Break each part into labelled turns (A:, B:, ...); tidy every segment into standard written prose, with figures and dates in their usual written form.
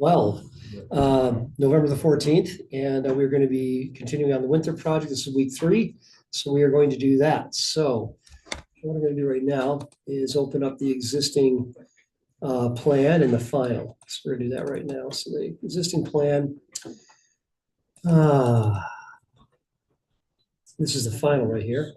A: Well, November the 14th, and we're going to be continuing on the Winthrop project. This is week 3, so we are going to do that. So what I'm going to do right now is open up the existing plan and the final. So we're going to do that right now. So the existing plan, this is the final right here.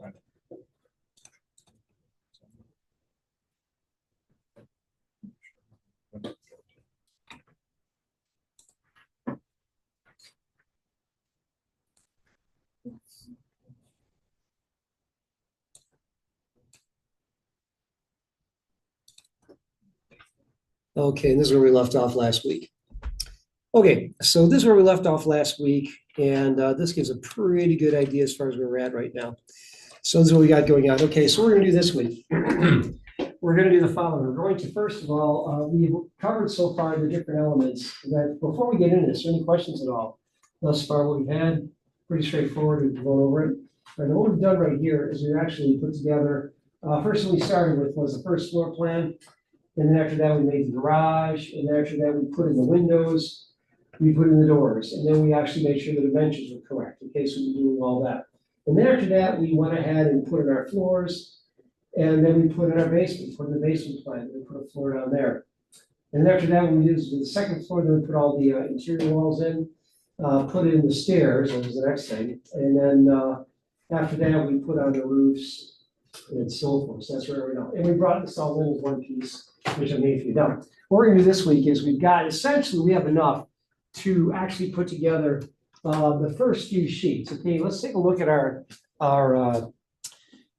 A: Okay, and this is where we left off last week. Okay, so this is where we left off last week, and this gives a pretty good idea as far as where we're at right now. So this is what we got going on. Okay, so we're going to do this week. We're going to do the following. We're going to, first of all, we've covered so far the different elements. That before we get into this, any questions at all thus far? What we've had, pretty straightforward. We've gone over it. And what we've done right here is we actually put together, first thing we started with was the first floor plan. And then after that, we made the garage. And then after that, we put in the windows. We put in the doors. And then we actually made sure the dimensions were correct in case we were doing all that. And then after that, we went ahead and put in our floors. And then we put in our basement, put in the basement plan. We put a floor down there. And after that, we used the second floor. Then we put all the interior walls in, put in the stairs. That was the next thing. And then after that, we put on the roofs and so forth. So that's where we are. And we brought this all in as one piece, which I made for you done. What we're going to do this week is we've got, essentially, we have enough to actually put together the first few sheets. Okay, let's take a look at our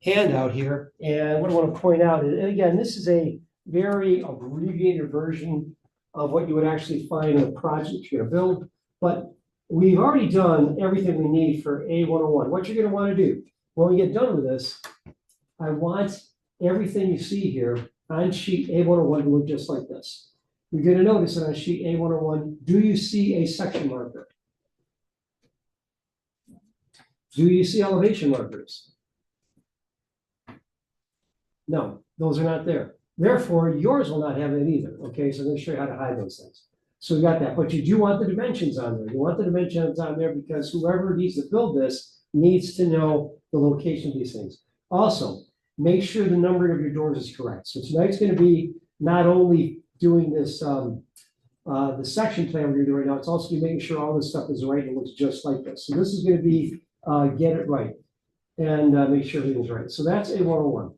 A: handout here. And what I want to point out is, and again, this is a very abbreviated version of what you would actually find in a project you're going to build. But we've already done everything we need for A101. What you're going to want to do when we get done with this, I want everything you see here on sheet A101 to look just like this. You're going to notice that on sheet A101, do you see a section marker? Do you see elevation markers? No, those are not there. Therefore, yours will not have it either. Okay, so I'm going to show you how to hide those things. So we got that, but you do want the dimensions on there. You want the dimensions on there because whoever needs to build this needs to know the location of these things. Also, make sure the numbering of your doors is correct. So tonight's going to be not only doing this, the section plan we're going to do right now, it's also going to be making sure all this stuff is right and looks just like this. So this is going to be get it right and make sure everything's right. So that's A101.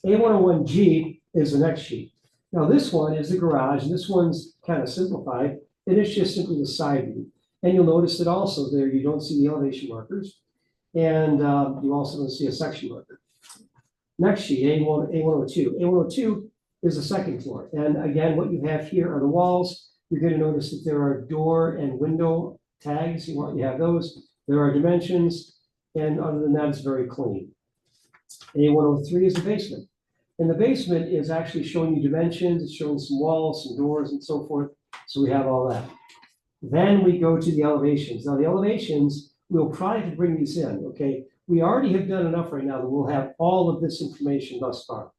A: A101G is the next sheet. Now this one is the garage, and this one's kind of simplified, and it's just simply the side view. And you'll notice that also there you don't see the elevation markers, and you also don't see a section marker. Next sheet, A102. A102 is the second floor. And again, what you have here are the walls. You're going to notice that there are door and window tags. You have those. There are dimensions. And other than that, it's very clean. A103 is the basement. And the basement is actually showing you dimensions. It's showing some walls, some doors, and so forth. So we have all that. Then we go to the elevations. Now, the elevations, we'll probably have to bring these in, okay? We already have done enough right now that we'll have all of this information thus far.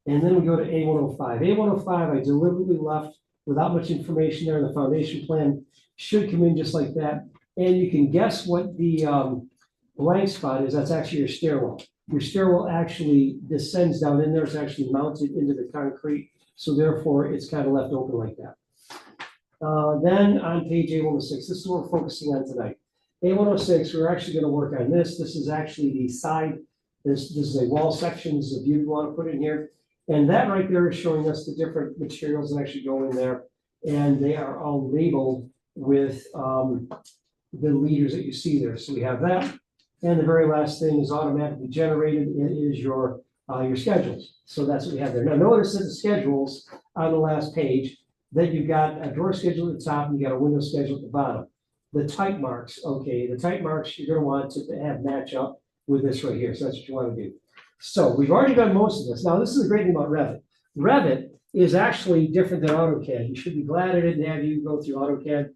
A: And then we go to A105. A105, I deliberately left without much information there. The foundation plan should come in just like that. And you can guess what the blank spot is. That's actually your stairwell. Your stairwell actually descends down in there. It's actually mounted into the concrete. So therefore, it's kind of left open like that. Then on page A106, this is what we're focusing on tonight. A106, we're actually going to work on this. This is actually the side. This is a wall section. This is a view we want to put in here. And that right there is showing us the different materials that actually go in there. And they are all labeled with the leaders that you see there. So we have that. And the very last thing is automatically generated. It is your schedules. So that's what we have there. Now notice that the schedules on the last page, that you've got a door schedule at the top and you got a window schedule at the bottom. The type marks, okay, the type marks you're going to want to have match up with this right here. So that's what you want to do. So we've already done most of this. Now this is the great thing about Revit. Revit is actually different than AutoCAD. You should be glad I didn't have you go through AutoCAD.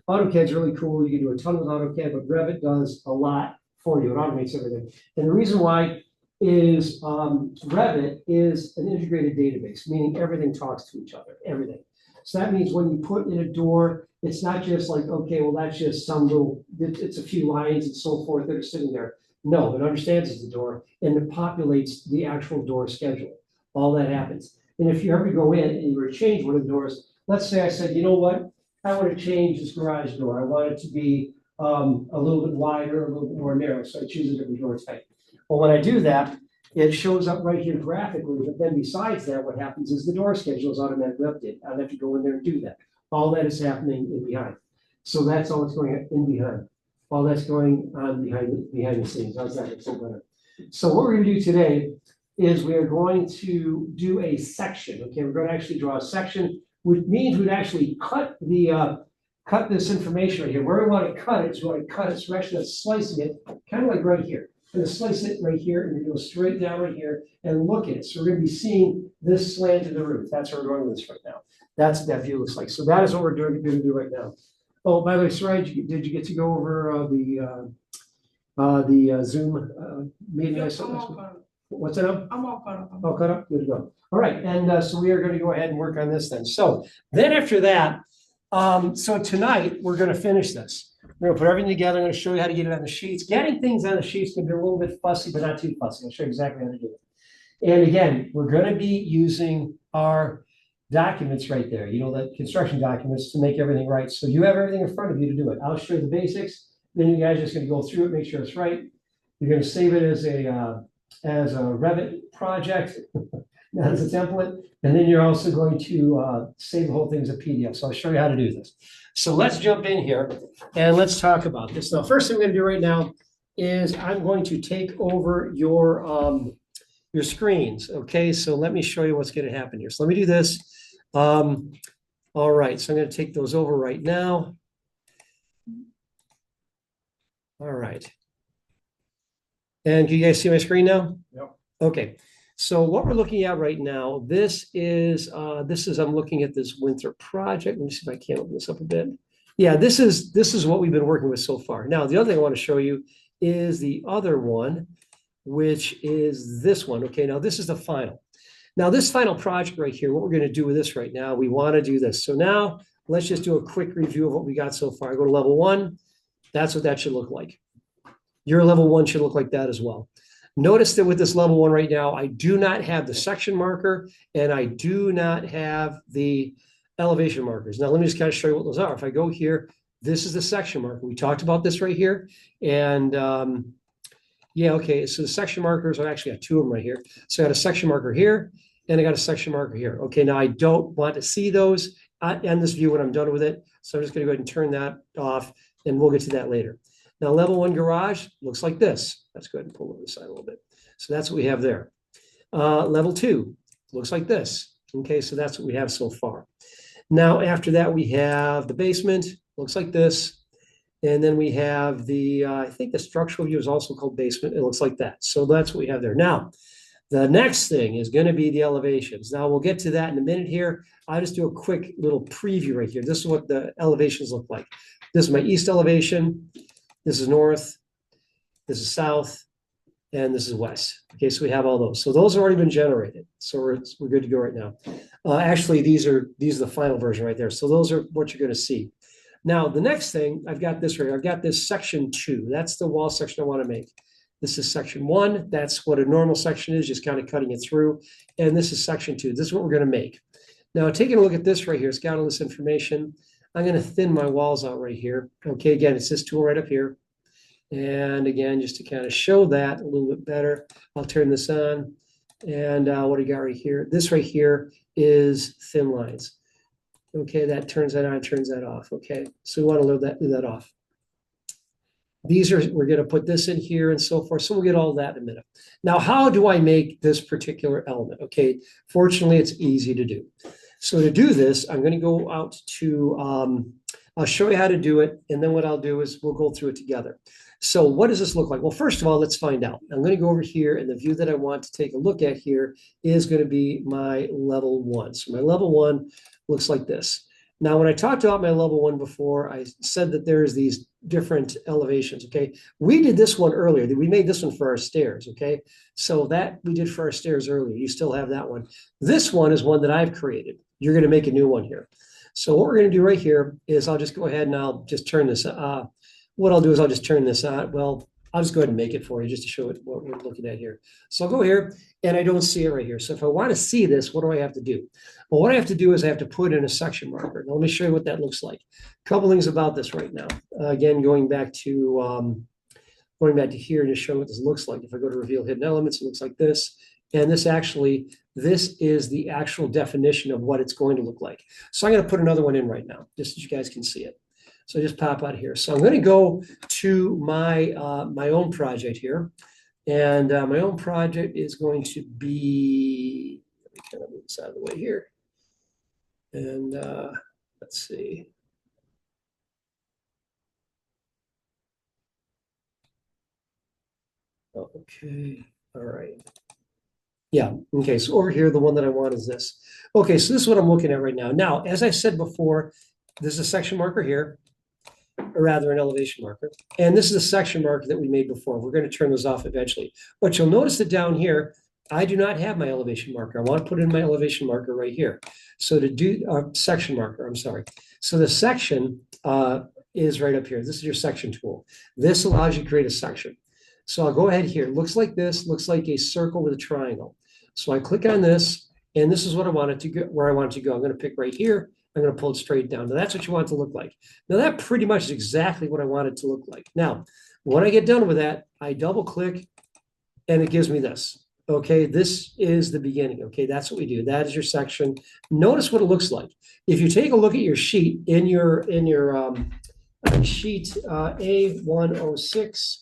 A: AutoCAD's really cool. You can do a ton with AutoCAD, but Revit does a lot for you. It automates everything. And the reason why is Revit is an integrated database, meaning everything talks to each other, everything. So that means when you put in a door, it's not just like, okay, well, that's just some little, it's a few lines and so forth that are sitting there. No, it understands it's a door and it populates the actual door schedule. All that happens. And if you ever go in and you were to change one of the doors, let's say I said, you know what? I want to change this garage door. I want it to be a little bit wider, a little bit more narrow. So I choose a different door type. Well, when I do that, it shows up right here graphically, but then besides that, what happens is the door schedule is automatically updated. I don't have to go in there and do that. All that is happening in behind. So that's all that's going on in behind. All that's going on behind the scenes. How's that? So better. So what we're going to do today is we are going to do a section. Okay, we're going to actually draw a section, which means we'd actually cut the cut this information right here. Where we want to cut it is we want to cut it. So we're actually slicing it, kind of like right here. I'm going to slice it right here and go straight down right here and look at it. So we're going to be seeing this slant of the roof. That's where we're going with this right now. That's what that view looks like. So that is what we're going to do right now. Oh, by the way, Sarai, did you get to go over the Zoom meeting?
B: Yes, I'm all caught up.
A: What's it up?
B: I'm all caught up.
A: All caught up? Good to go. All right, and so we are going to go ahead and work on this then. So then after that, so tonight we're going to finish this. We're gonna put everything together. I'm gonna show you how to get it on the sheets. Getting things on the sheets can be a little bit fussy, but not too fussy. I'll show you exactly how to do it. And again, we're gonna be using our documents right there, you know, the construction documents to make everything right. So you have everything in front of you to do it. I'll show you the basics. Then you guys are just gonna go through it, make sure it's right. You're gonna save it as a Revit project, not as a template. And then you're also going to save the whole thing as a PDF. So I'll show you how to do this. So let's jump in here and let's talk about this. Now, first thing I'm going to do right now is I'm going to take over your screens. Okay, so let me show you what's going to happen here. So let me do this. All right, so I'm going to take those over right now. All right. And can you guys see my screen now?
C: Yep.
A: Okay. So what we're looking at right now, this is I'm looking at this Winthrop project. Let me see if I can open this up a bit. Yeah, this is what we've been working with so far. Now, the other thing I want to show you is the other one, which is this one. Okay, now this is the final. Now, this final project right here, what we're going to do with this right now, we want to do this. So now let's just do a quick review of what we got so far. Go to level 1. That's what that should look like. Your level 1 should look like that as well. Notice that with this level 1 right now, I do not have the section marker and I do not have the elevation markers. Now, let me just kind of show you what those are. If I go here, this is the section marker. We talked about this right here. And yeah, okay, so the section markers, I actually got 2 of them right here. So I got a section marker here and I got a section marker here. Okay, now I don't want to see those on this view when I'm done with it. So I'm just going to go ahead and turn that off and we'll get to that later. Now, level 1 garage looks like this. Let's go ahead and pull over the side a little bit. So that's what we have there. Level 2 looks like this. Okay, so that's what we have so far. Now, after that, we have the basement, looks like this. And then we have the, I think the structural view is also called basement. It looks like that. So that's what we have there. Now, the next thing is going to be the elevations. Now, we'll get to that in a minute here. I'll just do a quick little preview right here. This is what the elevations look like. This is my east elevation. This is north, this is south, and this is west. Okay, so we have all those. So those have already been generated. So we're good to go right now. Actually, these are the final version right there. So those are what you're going to see. Now, the next thing, I've got this right here. I've got this section 2. That's the wall section I want to make. This is section 1. That's what a normal section is, just kind of cutting it through. And this is section 2. This is what we're going to make. Now, taking a look at this right here, it's got all this information. I'm going to thin my walls out right here. Okay, again, it's this tool right up here. And again, just to kind of show that a little bit better, I'll turn this on. And what do you got right here? This right here is thin lines. Okay, that turns that on, turns that off. Okay, so we want to leave that off. We're going to put this in here and so forth. So we'll get all that in a minute. Now, how do I make this particular element? Okay, fortunately, it's easy to do. So to do this, I'm going to go out to, I'll show you how to do it. And then what I'll do is we'll go through it together. So what does this look like? Well, first of all, let's find out. I'm going to go over here and the view that I want to take a look at here is going to be my level 1. So my level 1 looks like this. Now, when I talked about my level 1 before, I said that there's these different elevations, okay? We did this one earlier. We made this one for our stairs, okay? So that we did for our stairs earlier. You still have that one. This one is one that I've created. you're going to make a new one here. So what we're going to do right here is I'll just go ahead and I'll just turn this. What I'll do is I'll just turn this on. Well, I'll just go ahead and make it for you just to show it what we're looking at here. So I'll go here and I don't see it right here. So if I want to see this, what do I have to do? Well, what I have to do is I have to put in a section marker. Now, let me show you what that looks like. A couple things about this right now. Again, going back to here to show what this looks like. If I go to reveal hidden elements, it looks like this. And this is the actual definition of what it's going to look like. So I'm going to put another one in right now, just so you guys can see it. So just pop out here. So I'm going to go to my my own project here. And my own project is going to be, let me kind of move this out of the way here. And let's see. Okay, all right. Yeah, okay, so over here, the one that I want is this. Okay, so this is what I'm looking at right now. Now, as I said before, this is a section marker here, or rather an elevation marker. And this is a section marker that we made before. We're going to turn those off eventually. But you'll notice that down here, I do not have my elevation marker. I want to put in my elevation marker right here. So to do section marker, I'm sorry. So the section is right up here. This is your section tool. This allows you to create a section. So I'll go ahead here. It looks like this, looks like a circle with a triangle. So I click on this, and this is what I want it to go, where I want it to go. I'm going to pick right here. I'm going to pull it straight down. Now that's what you want it to look like. Now that pretty much is exactly what I want it to look like. Now, when I get done with that, I double click and it gives me this. Okay, this is the beginning. Okay, that's what we do. That is your section. Notice what it looks like. If you take a look at your sheet in your sheet A106,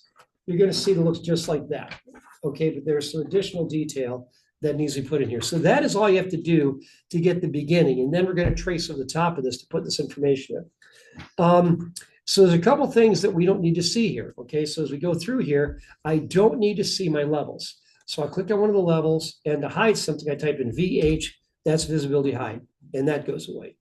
A: you're going to see it looks just like that. Okay, but there's some additional detail that needs to be put in here. So that is all you have to do to get the beginning. And then we're going to trace over the top of this to put this information in. So there's a couple things that we don't need to see here. Okay, so as we go through here, I don't need to see my levels. So I click on one of the levels, and to hide something, I type in VH, that's visibility hide, and that goes away.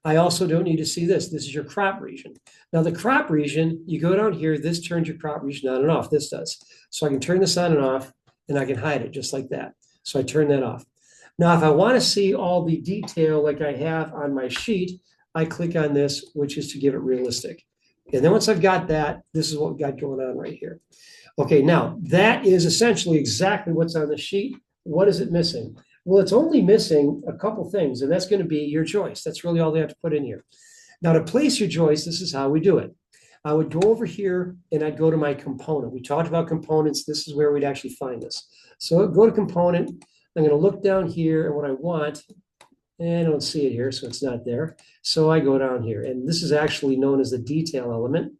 A: I also don't need to see this. This is your crop region. Now the crop region, you go down here, this turns your crop region on and off, this does. So I can turn this on and off, and I can hide it just like that. So I turn that off. Now, if I want to see all the detail like I have on my sheet, I click on this, which is to give it realistic. And then once I've got that, this is what we've got going on right here. Okay, now that is essentially exactly what's on the sheet. What is it missing? Well, it's only missing a couple things, and that's going to be your joist. That's really all they have to put in here. Now, to place your joist, this is how we do it. I would go over here and I'd go to my component. We talked about components. This is where we'd actually find this. So go to component. I'm going to look down here and what I want, and I don't see it here, so it's not there. So I go down here, and this is actually known as the detail element.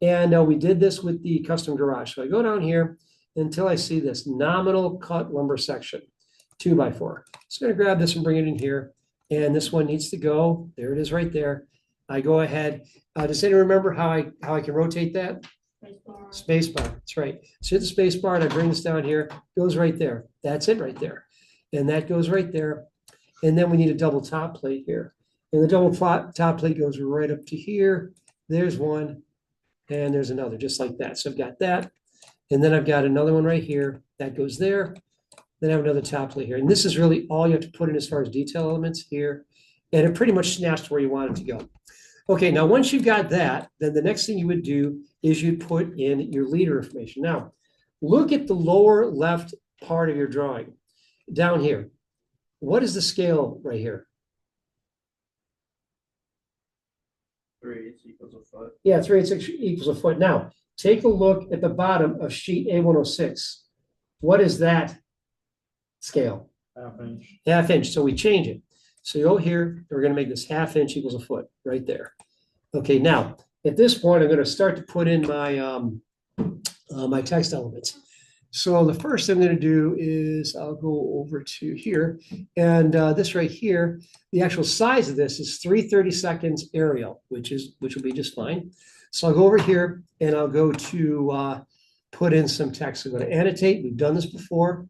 A: And we did this with the custom garage. So I go down here until I see this nominal cut lumber section, 2x4. So I'm going to grab this and bring it in here. And this one needs to go. There it is right there. I go ahead. Does anyone remember how I can rotate that? Space bar. That's right. So hit the space bar and I bring this down here. Goes right there. That's it right there. And that goes right there. And then we need a double top plate here. And the double top plate goes right up to here. There's one. And there's another, just like that. So I've got that. And then I've got another one right here. That goes there. Then I have another top plate here. And this is really all you have to put in as far as detail elements here. And it pretty much snaps to where you want it to go. Okay, now once you've got that, then the next thing you would do is you'd put in your leader information. Now, look at the lower left part of your drawing down here. What is the scale right here?
B: 3/8 equals a foot.
A: Yeah, 3/8 equals a foot. Now, take a look at the bottom of sheet A106. What is that scale?
B: Half inch.
A: Half inch. So we change it. So you go here, we're going to make this half inch equals a foot right there. Okay, now at this point, I'm going to start to put in my my text elements. So the first thing I'm going to do is I'll go over to here, and this right here, the actual size of this is 3/32 Arial, which will be just fine. So I'll go over here and I'll go to put in some text. So I'm going to annotate. We've done this before,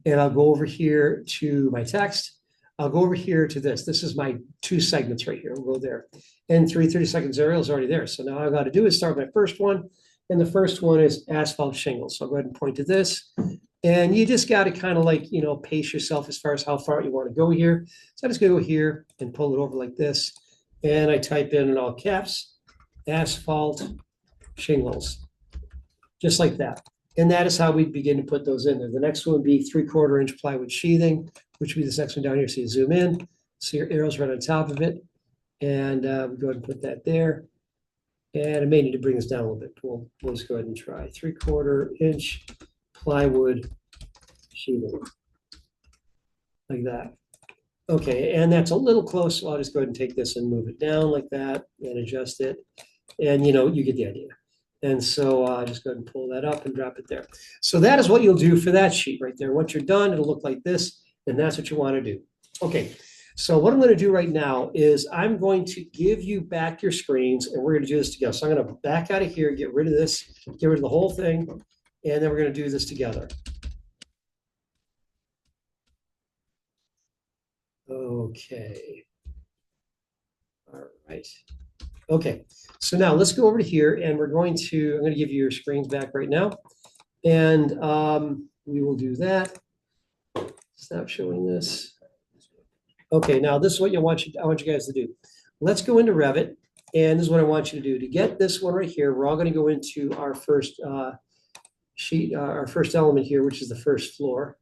A: and I'll go over here to my text. I'll go over here to this. This is my 2 segments right here. We'll go there. And 3/32 Arial is already there. So now all I've got to do is start my first one. And the first one is asphalt shingles. So I'll go ahead and point to this. And you just got to kind of like, pace yourself as far as how far you want to go here. So I'm just going to go here and pull it over like this. And I type in all caps, asphalt shingles, just like that. And that is how we begin to put those in there. The next one would be 3/4 inch plywood sheathing, which would be this next one down here. So you zoom in, see your arrows right on top of it. And we go ahead and put that there. And I may need to bring this down a little bit. We'll just go ahead and try 3/4 inch plywood sheathing. Like that. Okay, and that's a little close. So I'll just go ahead and take this and move it down like that and adjust it. And you get the idea. And so just go ahead and pull that up and drop it there. So that is what you'll do for that sheet right there. Once you're done, it'll look like this, and that's what you want to do. Okay, so what I'm going to do right now is I'm going to give you back your screens, and we're going to do this together. So I'm going to back out of here, get rid of this, get rid of the whole thing, and then we're going to do this together. Okay. All right. Okay, so now let's go over to here and I'm going to give you your screens back right now. And we will do that. Stop showing this. Okay, now this is what I want you guys to do. Let's go into Revit. And this is what I want you to do. To get this one right here, we're all going to go into our first sheet, our first element here, which is the first floor.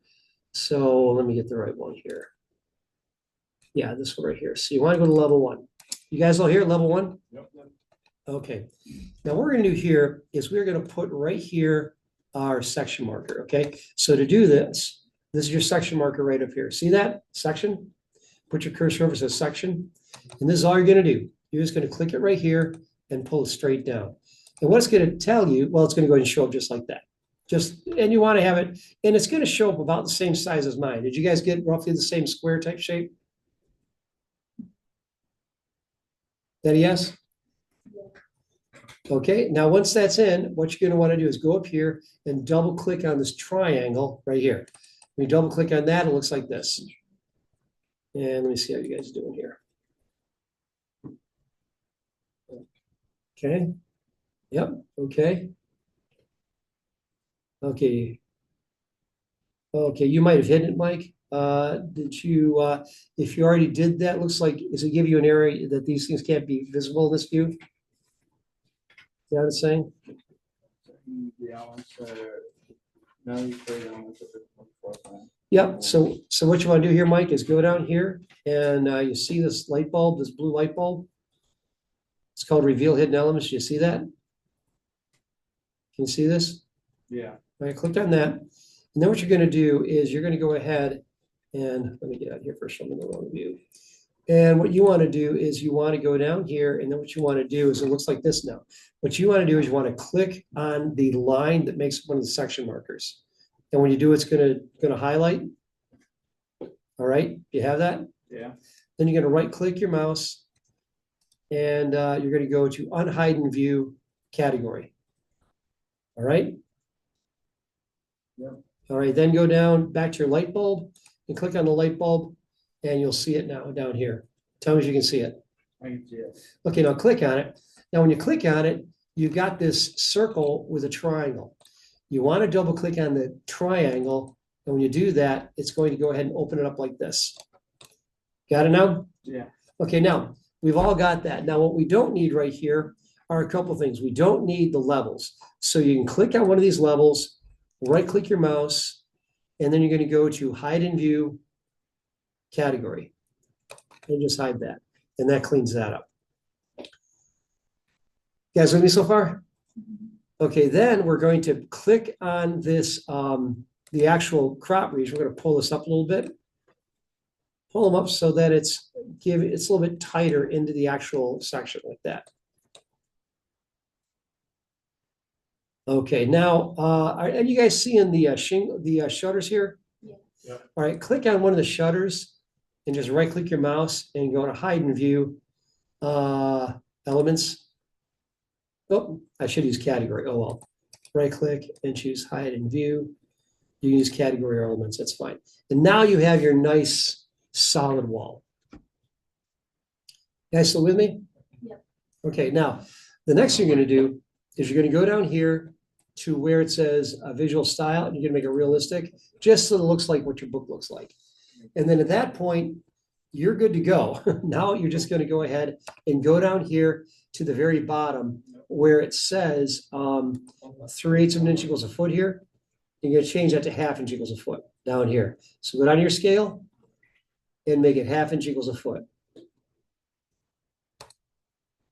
A: So let me get the right one here. Yeah, this one right here. So you want to go to level 1. You guys all here at level 1?
B: Yep.
A: Okay. Now what we're going to do here is we're going to put right here our section marker. Okay. So to do this, this is your section marker right up here. See that section? Put your cursor over, it says section. And this is all you're going to do. You're just going to click it right here and pull it straight down. And what it's going to tell you, well, it's going to go ahead and show up just like that. And you want to have it, and it's going to show up about the same size as mine. Did you guys get roughly the same square type shape? That a yes? Okay, now once that's in, what you're going to want to do is go up here and double click on this triangle right here. When you double click on that, it looks like this. And let me see how you guys are doing here. Okay. Yep. Okay. Okay. Okay, you might have hit it, Mike. Did you, if you already did that, looks like, does it give you an area that these things can't be visible in this view? Is that what it's saying?
B: The elements now you create elements of the floor plan.
A: Yep, so what you want to do here, Mike, is go down here and you see this light bulb, this blue light bulb? It's called Reveal Hidden Elements. Do you see that? Can you see this?
B: Yeah.
A: All right, click on that. And then what you're going to do is you're going to go ahead and let me get out here first. I'm in the wrong view. And what you want to do is you want to go down here, and then what you want to do is it looks like this now. What you want to do is you want to click on the line that makes one of the section markers. And when you do, it's going to highlight. All right, you have that?
B: Yeah.
A: Then you're going to right click your mouse and you're going to go to unhide and view category. All right.
B: Yeah.
A: All right, then go down back to your light bulb and click on the light bulb and you'll see it now down here. Tell me if you can see it.
B: I can see it.
A: Okay, now click on it. Now when you click on it, you've got this circle with a triangle. You want to double click on the triangle, and when you do that, it's going to go ahead and open it up like this. Got it now?
B: Yeah.
A: Okay, now we've all got that. Now what we don't need right here are a couple things. We don't need the levels. So you can click on one of these levels, right click your mouse, and then you're going to go to hide and view category and just hide that. And that cleans that up. You guys with me so far? Okay, then we're going to click on this, the actual crop region. We're going to pull this up a little bit. Pull them up so that it's a little bit tighter into the actual section like that. Okay, now, are you guys seeing the shutters here?
C: Yeah.
B: Yep.
A: All right, click on one of the shutters and just right click your mouse and go to hide and view elements. Oh, I should use category. Oh, well. Right click and choose hide and view. You use category elements. That's fine. And now you have your nice solid wall. You guys still with me?
C: Yep.
A: Okay, now the next thing you're going to do is you're going to go down here to where it says a visual style, and you're gonna make it realistic, just so it looks like what your book looks like. And then at that point, you're good to go. Now you're just gonna go ahead and go down here to the very bottom where it says 3/8 of an inch equals a foot here. You're gonna change that to 1/2 inch equals a foot down here. So go down to your scale and make it 1/2 inch equals a foot.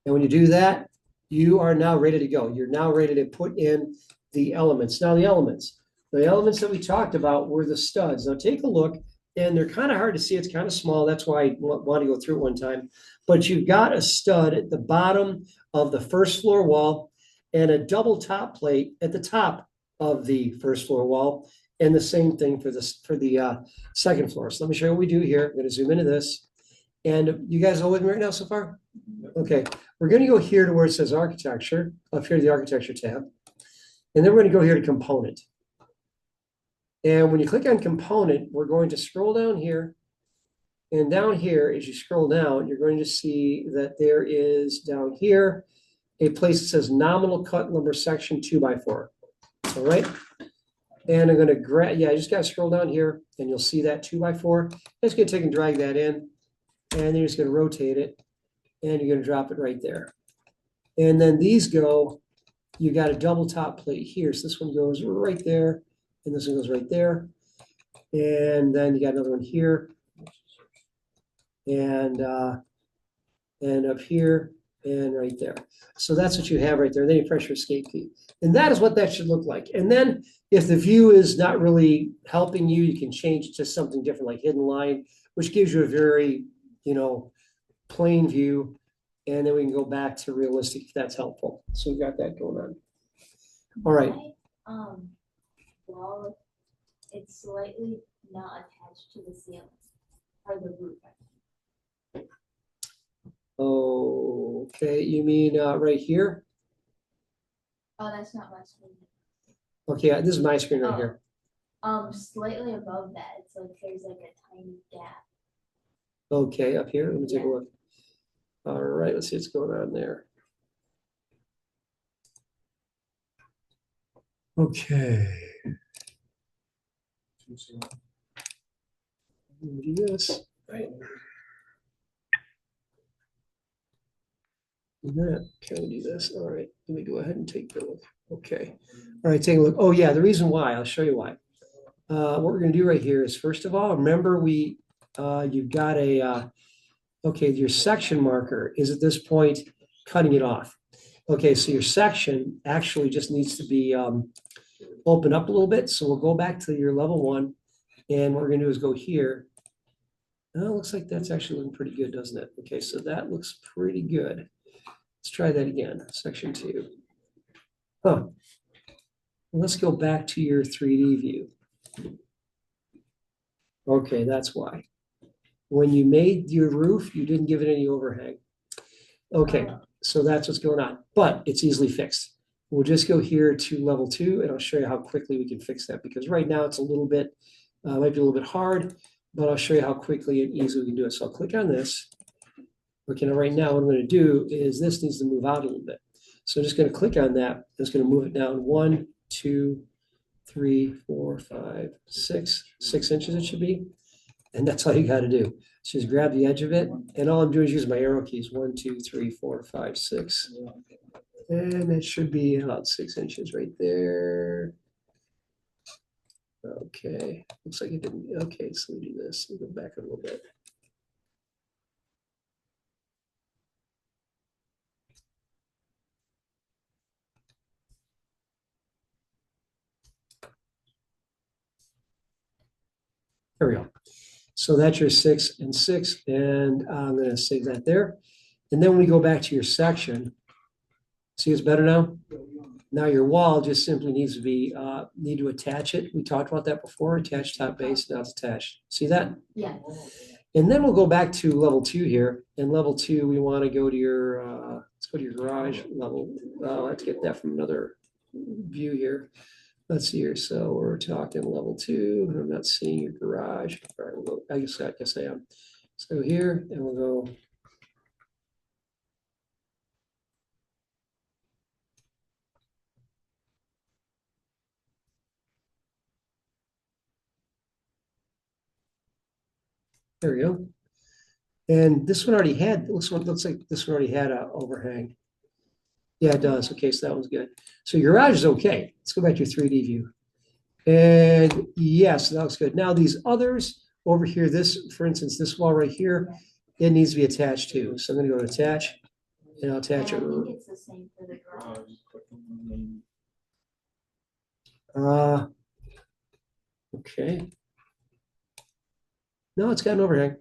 A: And when you do that, you are now ready to go. You're now ready to put in the elements. Now, the elements that we talked about were the studs. Now, take a look, and they're kind of hard to see. It's kind of small. That's why I want to go through it one time. But you've got a stud at the bottom of the first floor wall and a double top plate at the top of the first floor wall. And the same thing for the second floor. So let me show you what we do here. I'm going to zoom into this. And you guys all with me right now so far? Okay, we're going to go here to where it says architecture, up here to the architecture tab. And then we're going to go here to component. And when you click on component, we're going to scroll down here. And down here, as you scroll down, you're going to see that there is down here a place that says nominal cut lumber section 2x4. All right. And I'm going to grab, I just got to scroll down here and you'll see that 2x4. I'm just going to take and drag that in. And then you're just going to rotate it. And you're going to drop it right there. And then these go, you got a double top plate here. So this one goes right there. And this one goes right there. And then you got another one here. And up here and right there. So that's what you have right there. And then you press your escape key. And that is what that should look like. And then if the view is not really helping you, you can change it to something different like hidden line, which gives you a very, plain view. And then we can go back to realistic if that's helpful. So we've got that going on. All right.
C: Well, it's slightly not attached to the ceiling or the roof.
A: Okay, you mean right here?
C: Oh, that's not my screen.
A: Okay, this is my screen right here.
C: Slightly above that, it's like there's like a tiny gap.
A: Okay, up here, let me take a look. All right, let's see what's going on there. Okay. Let me do this. Right. Do that. Can we do this? All right, let me go ahead and take a look. Okay. All right, take a look. Oh yeah, the reason why, I'll show you why. What we're gonna do right here is, first of all, remember you've got a, okay, your section marker is at this point cutting it off. Okay, so your section actually just needs to be opened up a little bit. So we'll go back to your level 1. And what we're going to do is go here. Oh, it looks like that's actually looking pretty good, doesn't it? Okay, so that looks pretty good. Let's try that again, section 2. Huh. Let's go back to your 3D view. Okay, that's why. When you made your roof, you didn't give it any overhang. Okay, so that's what's going on, but it's easily fixed. We'll just go here to level 2 and I'll show you how quickly we can fix that, because right now it's a little bit, might be a little bit hard, but I'll show you how quickly and easily we can do it. So I'll click on this. Okay, now right now what I'm going to do is this needs to move out a little bit. So I'm just going to click on that. It's going to move it down 1, 2, 3, 4, 5, 6 inches it should be. And that's all you got to do. So just grab the edge of it. And all I'm doing is use my arrow keys. 1, 2, 3, 4, 5, 6. And it should be about 6 inches right there. Okay. Looks like it didn't. Okay, so we do this. We'll go back a little bit. There we go. So that's your 6 and 6, and I'm going to save that there. And then when we go back to your section, see it's better now? Now your wall just simply needs to be, need to attach it. We talked about that before, attach top base, now it's attached. See that?
C: Yeah.
A: And then we'll go back to level 2 here. And level 2, we want to go to your, let's go to your garage level. Let's get that from another view here. Let's see here. So we're talking level 2. I'm not seeing your garage. All right, we'll go, I guess I am. So here, and we'll go. There we go. And this one already had, looks like this one already had a overhang. Yeah, it does. Okay, so that one's good. So your garage is okay. Let's go back to your 3D view. And yes, that looks good. Now these others over here, this, for instance, this wall right here, it needs to be attached too. So I'm gonna go to attach and I'll
C: And
A: attach
C: I
A: it.
C: think it's the same for the garage.
A: Uh, okay. No, it's got an overhang.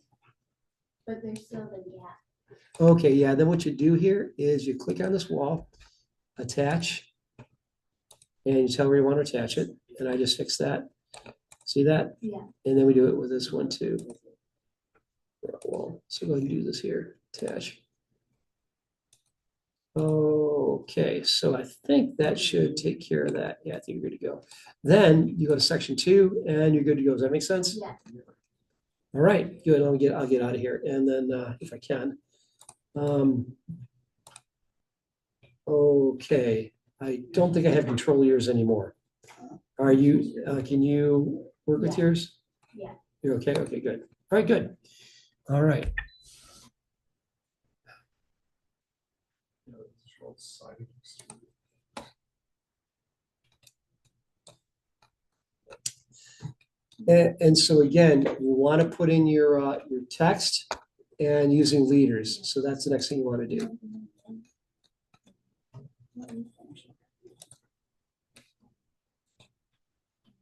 C: But there's still the gap.
A: Okay, yeah, then what you do here is you click on this wall, attach, and you tell where you want to attach it, and I just fix that. See that?
C: Yeah.
A: And then we do it with this one too. Well, so go ahead and do this here, attach. Okay, so I think that should take care of that. Yeah, I think you're good to go. Then you go to section 2 and you're good to go. Does that make sense?
C: Yeah.
A: All right, good. I'll get out of here. And then if I can. Okay, I don't think I have control of yours anymore. Are you, can you work with
C: Yeah.
A: yours?
C: Yeah.
A: You're okay? Okay, good. All right, good. All right. And so again, you want to put in your text and using leaders. So that's the next thing you want to do.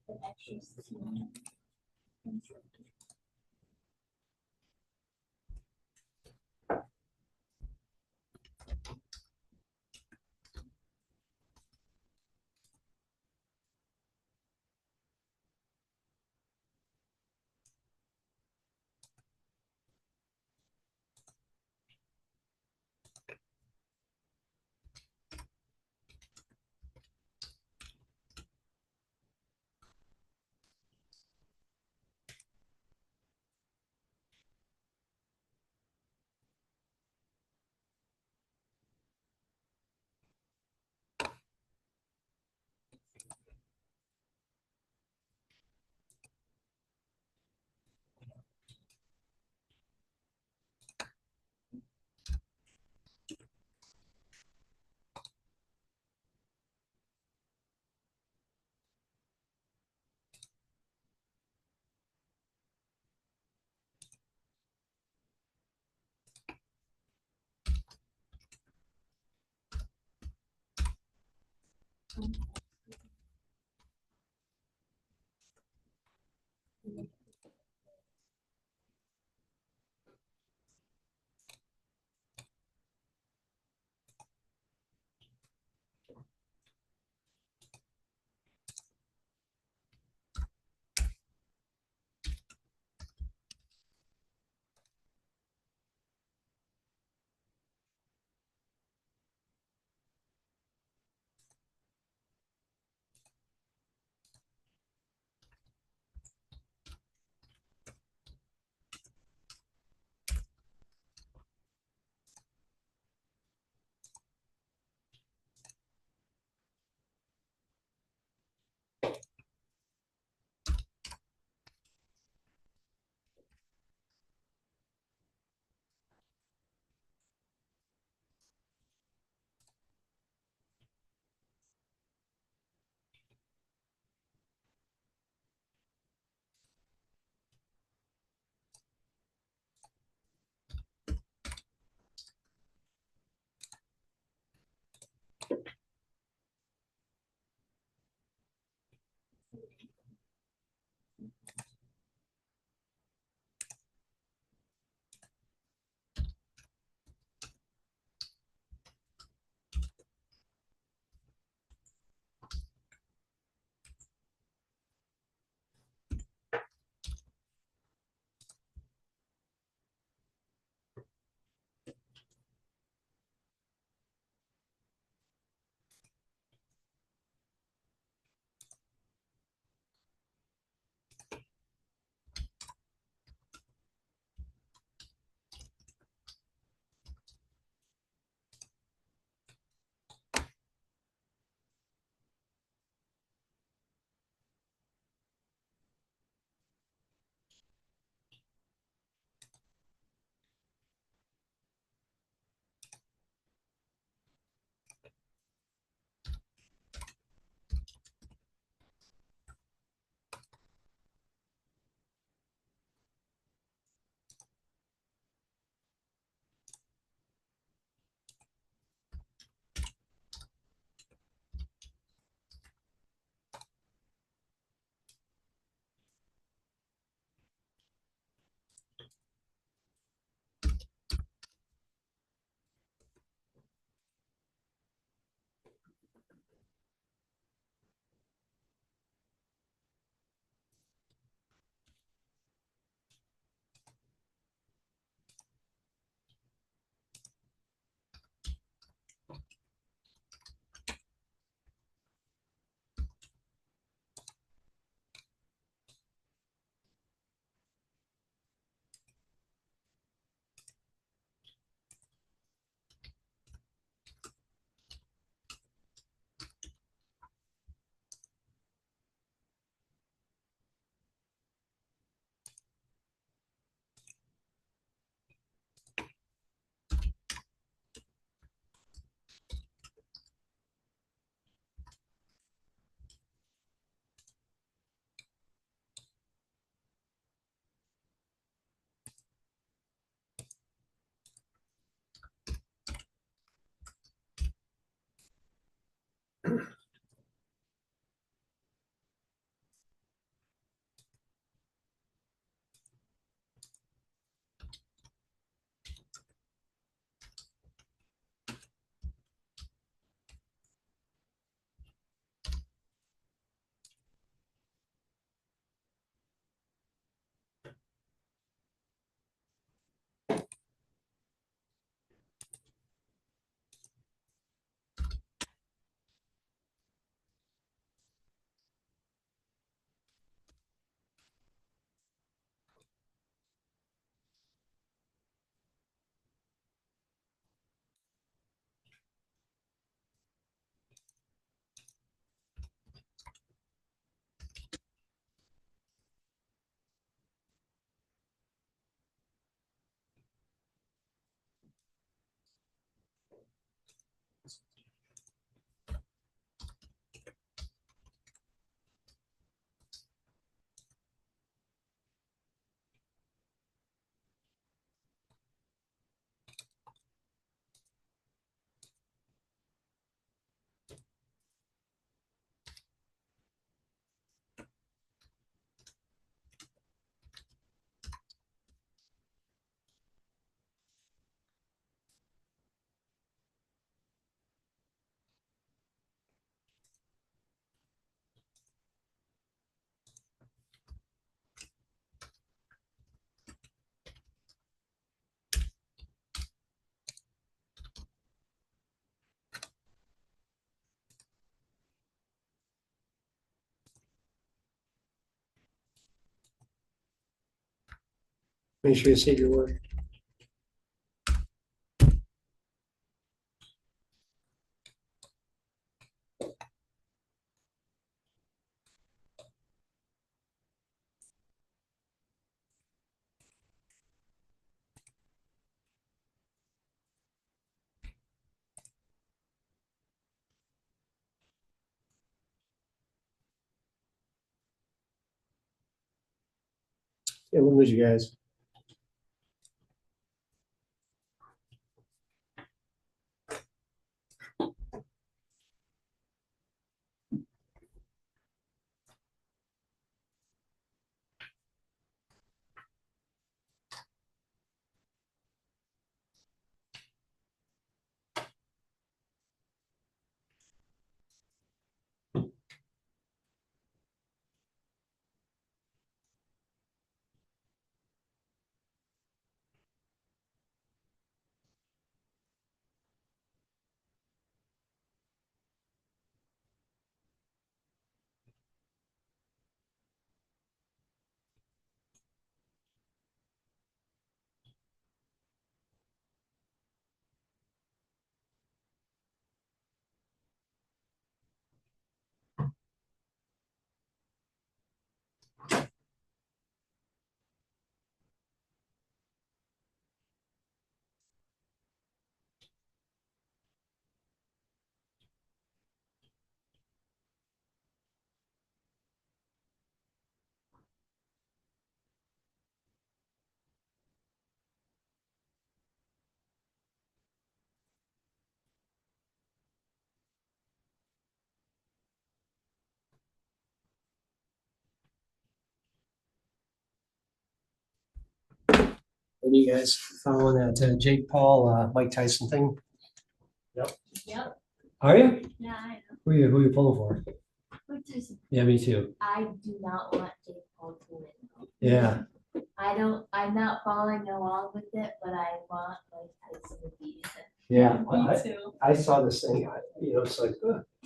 C: The extras.
A: Make sure you save your work. Yeah, we'll lose you guys. And you guys following that Jake Paul, Mike Tyson thing?
C: Yep.
A: Are you?
C: Yeah, I know.
A: Who are you pulling for?
C: Mike Tyson.
A: Yeah, me too.
C: I do not want Jake Paul to win.
A: Yeah.
C: I'm not following along with it, but I want Mike Tyson to beat it.
A: Yeah.
C: Me too.
A: I saw this thing, it's like,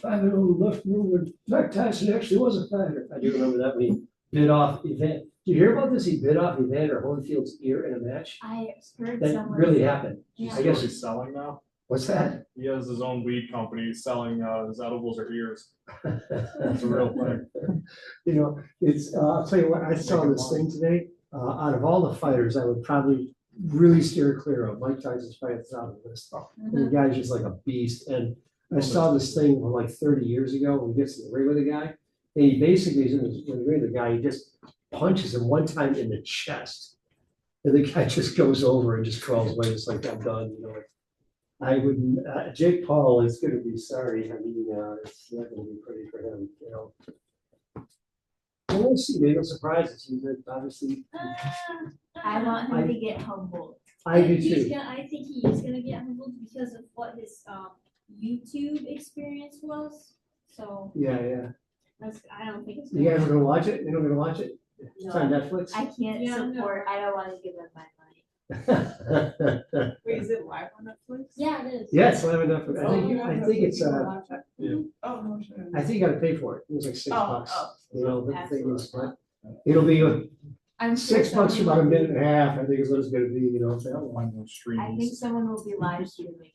A: 5-0 left movement. Mike Tyson actually was a fighter. I do remember that when he bit off Evander. Did you hear about this? He bit off Evander Holyfield's ear in a match.
C: I heard
A: That
C: someone.
A: really happened.
C: Yeah.
A: I guess
B: he's selling now.
A: What's that?
B: He has his own weed company he's selling his edibles or ears. It's a real thing.
A: It's, I'll tell you what, I saw this thing today. Out of all the fighters, I would probably really steer clear of. Mike Tyson's fight at the top of the list. And the guy's just like a beast. And I saw this thing from like 30 years ago when he gets in the ring with a guy. And he basically is in the ring with the guy, he just punches him one time in the chest. And the guy just goes over and just crawls away, just like, I'm done. I would, Jake Paul is gonna be sorry. I mean, it's not gonna be pretty for him. Well, we'll see. Maybe it'll surprise us. He's obviously,
C: I want him to get humbled.
A: I do
D: He's
A: too.
D: gonna, I think he is gonna get humbled because of what his YouTube experience was. So
A: Yeah.
D: that's, I don't think it's.
A: You guys are gonna watch it? You're not gonna watch it? It's on Netflix?
C: I can't
D: Yeah, no.
C: support, I don't want to give them my money.
E: Wait, is it live on Netflix?
D: Yeah, it is.
A: Yes, I have enough. I think it's,
E: Oh, no, shit.
A: I think you gotta pay for it. It was like $6.
E: Oh.
A: The thing is,
C: Absolutely.
A: but it'll be
C: I'm sure
A: $6 for
C: someone
A: about a
C: will be-
A: minute and a half. I think is what it's gonna be, if they have one.
B: One of those
C: I think
B: streams.
C: someone will be live streaming it.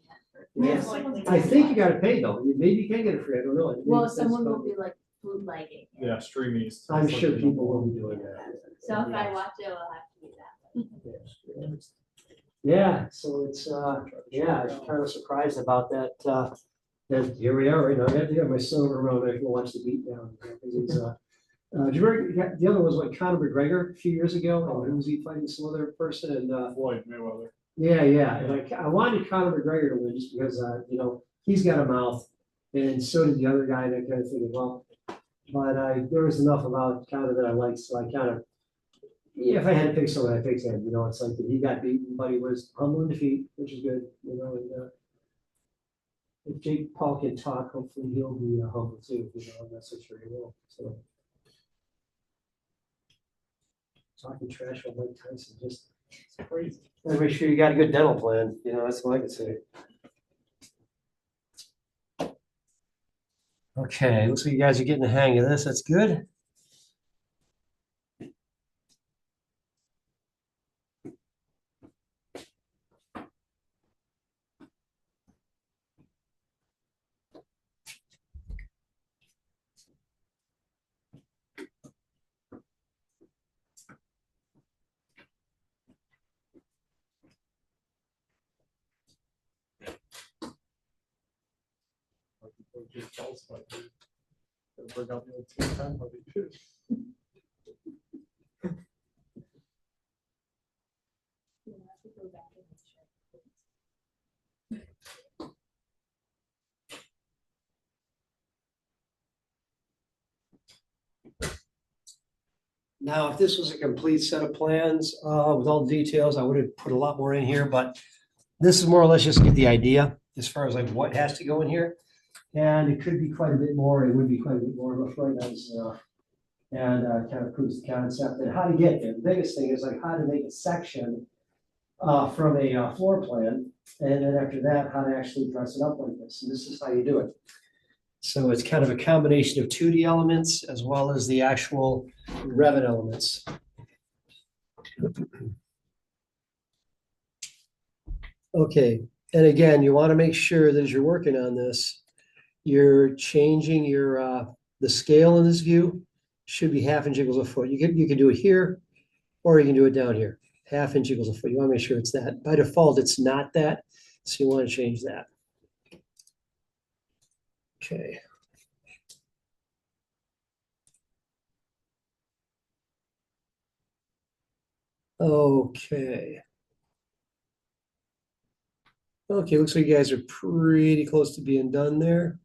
A: Yeah.
D: Most likely.
A: I think you gotta pay though. Maybe you can get it free. I don't know. Maybe
C: Well,
A: it's-
C: someone will be like bootlegging it.
B: Yeah, streamies.
A: I'm sure people will be doing that.
C: So if I watch it, I'll have to do that.
A: Yeah, so it's, yeah, I'm kind of surprised about that, that here we are right now. I have to get my son over around, I can watch the beat down. Because he's, do you remember, the other was like Conor McGregor a few years ago, and who was he fighting some other person and,
B: Floyd Mayweather.
A: yeah, and I wanted Conor McGregor to win just because, he's got a mouth and so did the other guy and I kind of figured, well, but there was enough about Conor that I liked, so I kind of, yeah, if I had to pick someone, I'd pick him. It's like he got beaten, but he was humble in defeat, which is good. And if Jake Paul can talk, hopefully he'll be humble too. I'm not so sure he will. So talking trash about Mike Tyson, just it's crazy. Gotta make sure you got a good dental plan. That's what I can say. Okay, looks like you guys are getting the hang of this. That's good.
B: Bring out the old 210, but he did.
C: You'll have to go back and check.
A: Now, if this was a complete set of plans with all the details, I would have put a lot more in here, but this is more or less just to get the idea as far as like what has to go in here. And it could be quite a bit more, it would be quite a bit more, but right now this is enough. And kind of proves the concept and how to get there. The biggest thing is like how to make a section from a floor plan. And then after that, how to actually dress it up like this. And this is how you do it. So it's kind of a combination of 2D elements as well as the actual Revit elements. Okay, and again, you want to make sure that as you're working on this, you're changing your the scale in this view should be 1/2 inch equals a foot. You can do it here, or you can do it down here. 1/2 inch equals a foot. You want to make sure it's that. By default, it's not that, so you want to change that. Okay. Okay. Okay, looks like you guys are pretty close to being done there.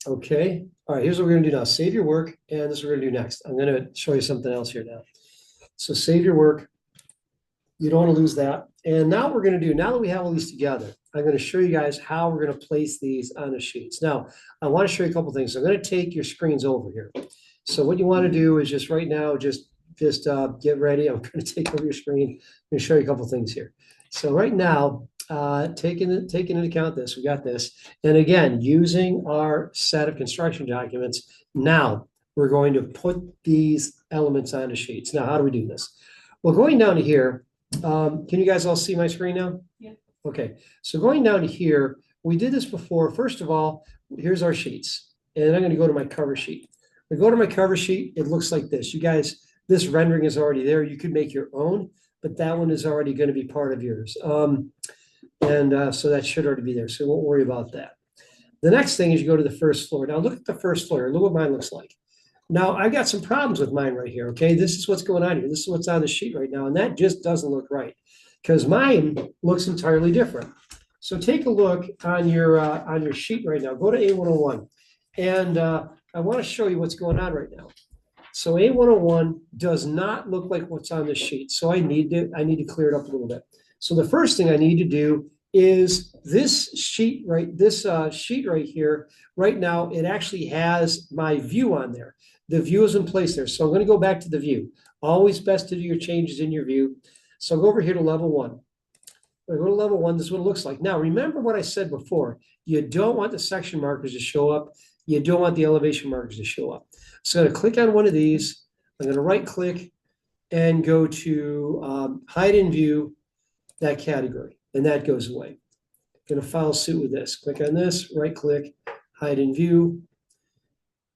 A: Okay, all right, here's what we're gonna do now. Save your work, and this is what we're gonna do next. I'm gonna show you something else here now. So save your work. You don't want to lose that. And now what we're going to do, now that we have all these together, I'm going to show you guys how we're going to place these on the sheets. Now, I want to show you a couple things. I'm going to take your screens over here. So what you want to do is just right now, just get ready. I'm going to take over your screen and show you a couple things here. So right now, taking into account this, we got this. And again, using our set of construction documents, now we're going to put these elements onto sheets. Now, how do we do this? Well, going down to here, can you guys all see my screen now?
E: Yeah.
A: Okay, so going down to here, we did this before. First of all, here's our sheets. And I'm going to go to my cover sheet. When I go to my cover sheet, it looks like this. You guys, this rendering is already there. You could make your own, but that one is already going to be part of yours. So that should already be there. So we won't worry about that. The next thing is you go to the first floor. Now look at the first floor. Look what mine looks like. Now I've got some problems with mine right here. Okay, this is what's going on here. This is what's on the sheet right now, and that just doesn't look right because mine looks entirely different. So take a look on your sheet right now. Go to A101, and I want to show you what's going on right now. So A101 does not look like what's on the sheet. So I need to clear it up a little bit. So the first thing I need to do is this sheet right here. Right now, it actually has my view on there. The view is in place there. So I'm going to go back to the view. Always best to do your changes in your view. So I'll go over here to level 1. When I go to level 1, this is what it looks like. Now, remember what I said before. You don't want the section markers to show up. You don't want the elevation markers to show up. So I'm going to click on one of these. I'm going to right click and go to hide in view that category, and that goes away. I'm going to file suit with this. Click on this, right click, hide in view,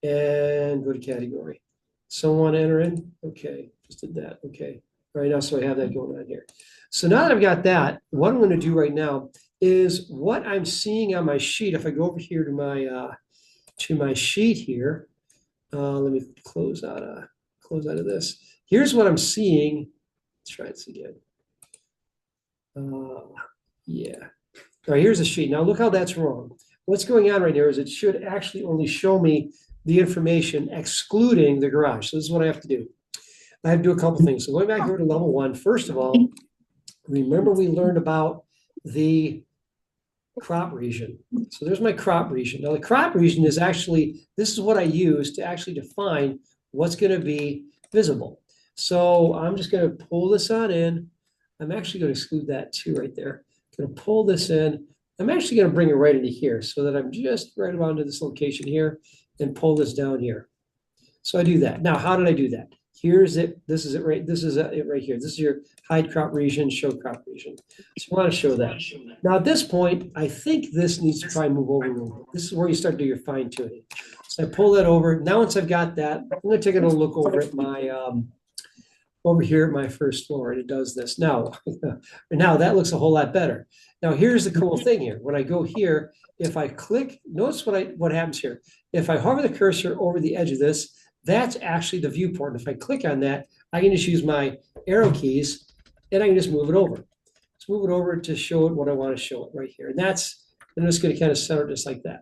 A: and go to category. Someone enter in? Okay, just did that. Okay. All right, now so I have that going on here. So now that I've got that, what I'm going to do right now is what I'm seeing on my sheet. If I go over here to my sheet here, let me close out of this. Here's what I'm seeing. Let's try this again. Yeah. All right, here's the sheet. Now look how that's wrong. What's going on right here is it should actually only show me the information excluding the garage. So this is what I have to do. I have to do a couple things. So going back over to level 1, first of all, remember we learned about the crop region. So there's my crop region. Now the crop region is actually, this is what I use to actually define what's going to be visible. So I'm just going to pull this on in. I'm actually going to exclude that too right there. I'm going to pull this in. I'm actually going to bring it right into here so that I'm just right around to this location here and pull this down here. So I do that. Now, how did I do that? Here's it. This is it right. This is it right here. This is your hide crop region, show crop region. So I want to show that. Now at this point, I think this needs to probably move over a little bit. This is where you start to do your fine tuning. So I pull that over. Now once I've got that, I'm going to take a look over at my over here at my first floor, and it does this. Now that looks a whole lot better. Now here's the cool thing here. When I go here, if I click, notice what happens here. If I hover the cursor over the edge of this, that's actually the viewport. And if I click on that, I can just use my arrow keys and I can just move it over. Let's move it over to show it what I want to show it right here. And I'm just going to kind of center it just like that.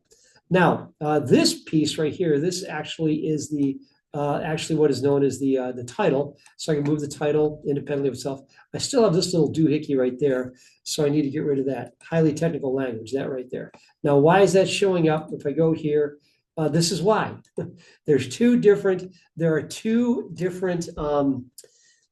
A: Now, this piece right here, this actually is the actually what is known as the title. So I can move the title independently of itself. I still have this little doohickey right there. So I need to get rid of that. Highly technical language, that right there. Now, why is that showing up? If I go here, this is why. There are two different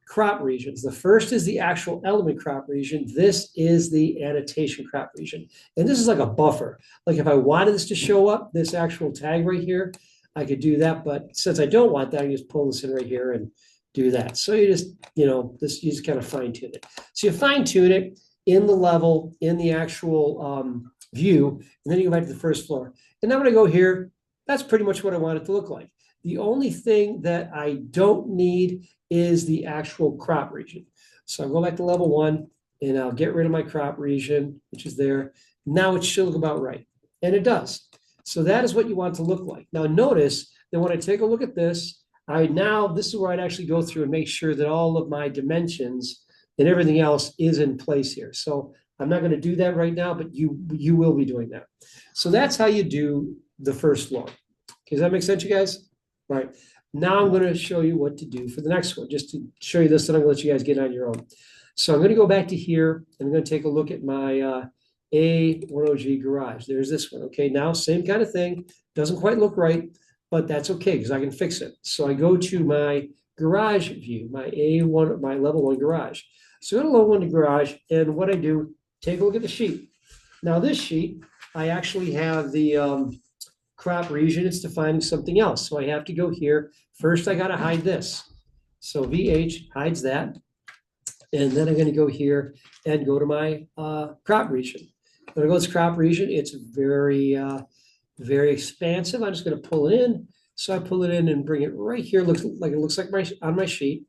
A: crop regions. The first is the actual element crop region. This is the annotation crop region. And this is like a buffer. Like if I wanted this to show up, this actual tag right here, I could do that. But since I don't want that, I can just pull this in right here and do that. So you just, you just kind of fine tune it. So you fine tune it in the level, in the actual view, and then you go back to the first floor. And then when I go here, that's pretty much what I want it to look like. The only thing that I don't need is the actual crop region. So I'll go back to level 1 and I'll get rid of my crop region, which is there. Now it should look about right. And it does. So that is what you want it to look like. Now notice that when I take a look at this, this is where I'd actually go through and make sure that all of my dimensions and everything else is in place here. So I'm not going to do that right now, but you will be doing that. So that's how you do the first floor. Okay, does that make sense, you guys? All right. Now I'm going to show you what to do for the next one. Just to show you this, then I'm going to let you guys get on your own. So I'm gonna go back to here, and I'm gonna take a look at my A10G garage. There's this one. Okay, now same kind of thing. Doesn't quite look right, but that's okay because I can fix it. So I go to my garage view, my A1, my level 1 garage. So I go to level 1 garage, and what I do, take a look at the sheet. Now this sheet, I actually have the crop region. It's defining something else. So I have to go here. First, I got to hide this. So VH hides that. And then I'm going to go here and go to my crop region. When I go to this crop region, it's very, very expansive. I'm just going to pull it in. So I pull it in and bring it right here. It looks like on my sheet.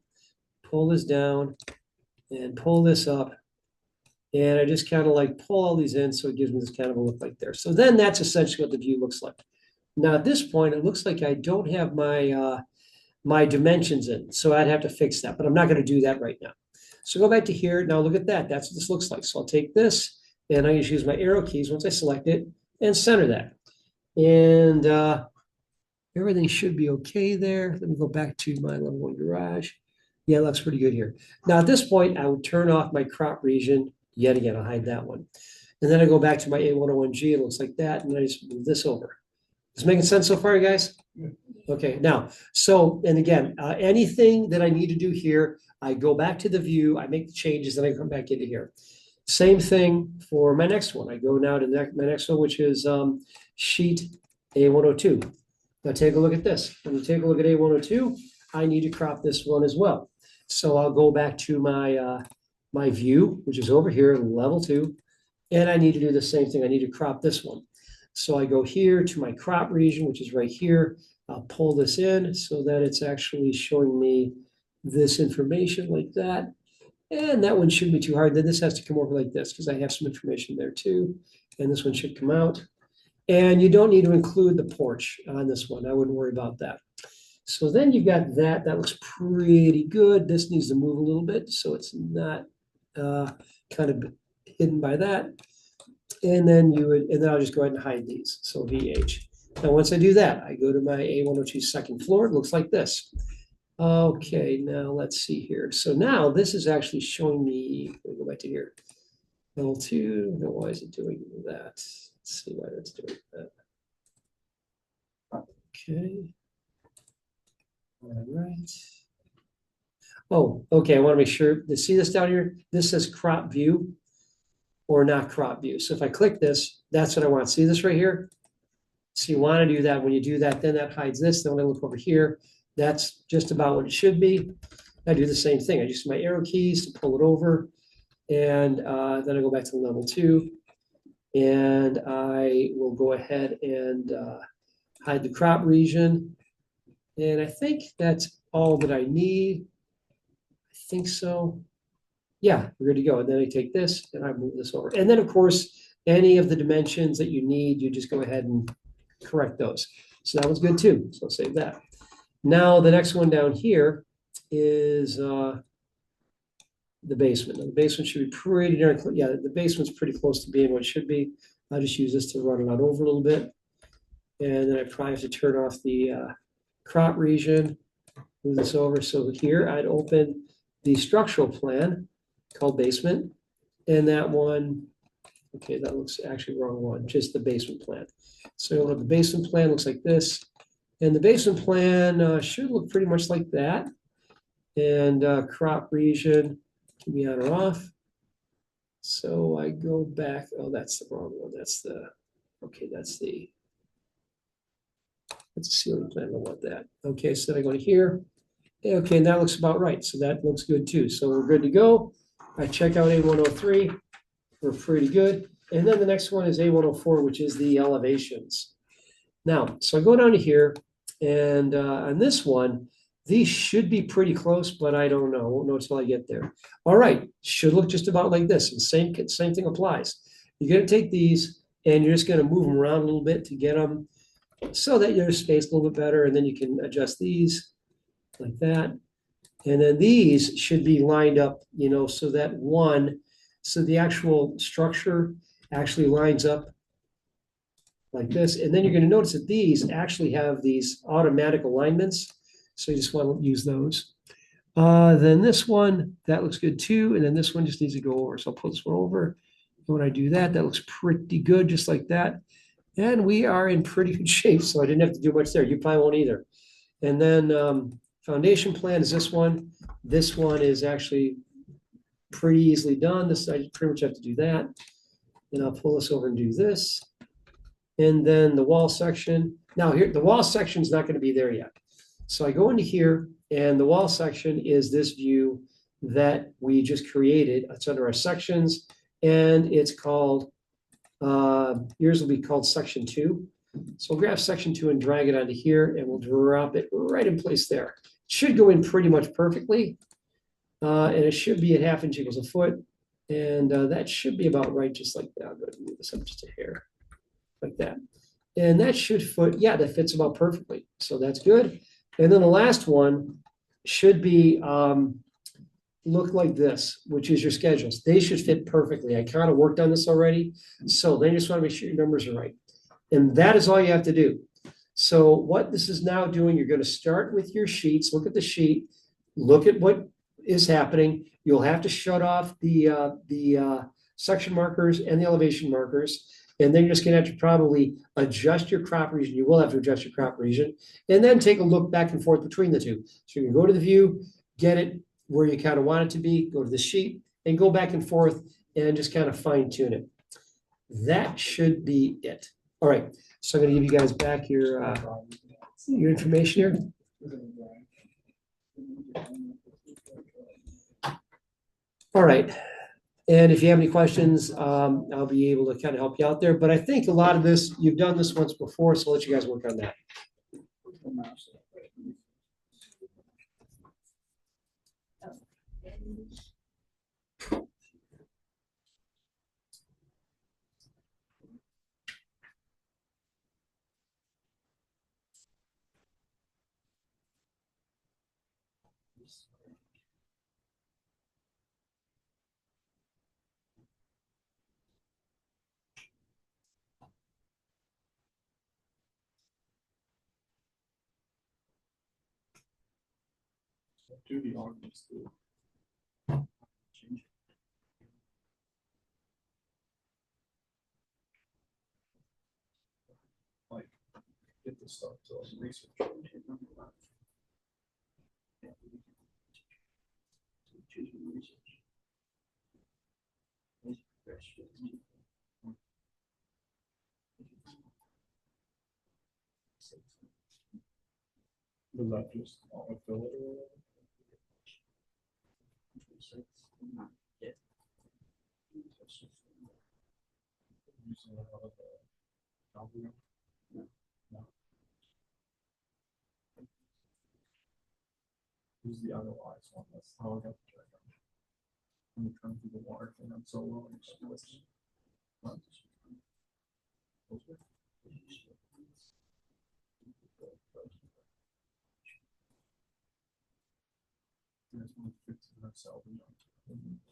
A: Pull this down and pull this up. And I just kind of like pull all these in. So it gives me this kind of a look like there. So then that's essentially what the view looks like. Now at this point, it looks like I don't have my my dimensions in. So I'd have to fix that, but I'm not going to do that right now. So go back to here. Now look at that. That's what this looks like. So I'll take this and I just use my arrow keys once I select it and center that. And everything should be okay there. Let me go back to my level 1 garage. Yeah, it looks pretty good here. Now at this point, I would turn off my crop region. Yet again, I'll hide that one. And then I go back to my A101G. It looks like that. And then I just move this over. Is it making sense so far, guys? Okay, now, so, and again, anything that I need to do here, I go back to the view, I make the changes, then I come back into here. Same thing for my next one. I go now to my next one, which is sheet A102. Now take a look at this. When you take a look at A102, I need to crop this one as well. So I'll go back to my my view, which is over here, level 2, and I need to do the same thing. I need to crop this one. So I go here to my crop region, which is right here. I'll pull this in so that it's actually showing me this information like that. And that one shouldn't be too hard. Then this has to come over like this because I have some information there too. And this one should come out. And you don't need to include the porch on this one. I wouldn't worry about that. So then you've got that. That looks pretty good. This needs to move a little bit so it's not kind of hidden by that. And then I'll just go ahead and hide these. So VH. Now, once I do that, I go to my A102 second floor. It looks like this. Okay, now let's see here. So now this is actually showing me, let me go back to here. Level 2, no, why is it doing that? Let's see why that's doing that. Okay. All right. Oh, okay, I want to make sure, to see this down here? This says crop view or not crop view. So if I click this, that's what I want. See this right here? So you want to do that. When you do that, then that hides this. Then when I look over here, that's just about what it should be. I do the same thing. I use my arrow keys to pull it over. And then I go back to level 2. And I will go ahead and hide the crop region. And I think that's all that I need. I think so. Yeah, we're good to go. And then I take this and I move this over. And then, of course, any of the dimensions that you need, you just go ahead and correct those. So that one's good too. So I'll save that. Now the next one down here is the basement. Now, the basement should be pretty darn close. Yeah, the basement's pretty close to being what it should be. I'll just use this to run it out over a little bit. And then I probably have to turn off the crop region, move this over. So here I'd open the structural plan called basement. And that one, okay, that looks actually wrong one, just the basement plan. So you'll have the basement plan looks like this. And the basement plan should look pretty much like that. And crop region can be on or off. So I go back, oh, that's the wrong one. That's the, okay, that's the ceiling plan, I don't want that. Okay, so then I go to here. Okay, and that looks about right. So that looks good too. So we're good to go. I check out A103. We're pretty good. And then the next one is A104, which is the elevations. Now, so I go down to here, and on this one, these should be pretty close, but I don't know. I won't know until I get there. All right, should look just about like this. And same thing applies. You're going to take these, and you're just going to move them around a little bit to get them so that you're spaced a little bit better, and then you can adjust these like that. And then these should be lined up, you know, so that so the actual structure actually lines up like this. And then you're going to notice that these actually have these automatic alignments. So you just want to use those. Then this one, that looks good too, and then this one just needs to go over, so I'll pull this one over. And when I do that, that looks pretty good, just like that. And we are in pretty good shape, so I didn't have to do much there. You probably won't either. And then foundation plan is this one. This one is actually pretty easily done. This, I pretty much have to do that. And I'll pull this over and do this. And then the wall section. Now here, the wall section is not going to be there yet. So I go into here, and the wall section is this view that we just created. It's under our sections, and it's called, yours will be called section 2. So we'll grab section 2 and drag it onto here, and we'll drop it right in place there. It should go in pretty much perfectly, and it should be at 1/2 inch equals a foot, and that should be about right, just like that. I'm going to move this up just a hair, like that. And that should foot, yeah, that fits about perfectly. So that's good. And then the last one should be look like this, which is your schedules. They should fit perfectly. I kind of worked on this already. So they just want to make sure your numbers are right. And that is all you have to do. So what this is now doing, you're going to start with your sheets, look at the sheet, look at what is happening. You'll have to shut off the section markers and the elevation markers. And then you're just going to have to probably adjust your crop region. You will have to adjust your crop region, and then take a look back and forth between the two. So you can go to the view, get it where you kind of want it to be, go to the sheet, and go back and forth and just kind of fine tune it. That should be it. All right, so I'm going to give you guys back your information here. All right. And if you have any questions, I'll be able to kind of help you out there. But I think a lot of this, you've done this once before, so I'll let you guys work on that.
B: Do the arguments too. Like, get this stuff to like research. Was that just a filler? Who's the otherwise one? That's how I got the check. I'm trying to do the water thing. I'm so low.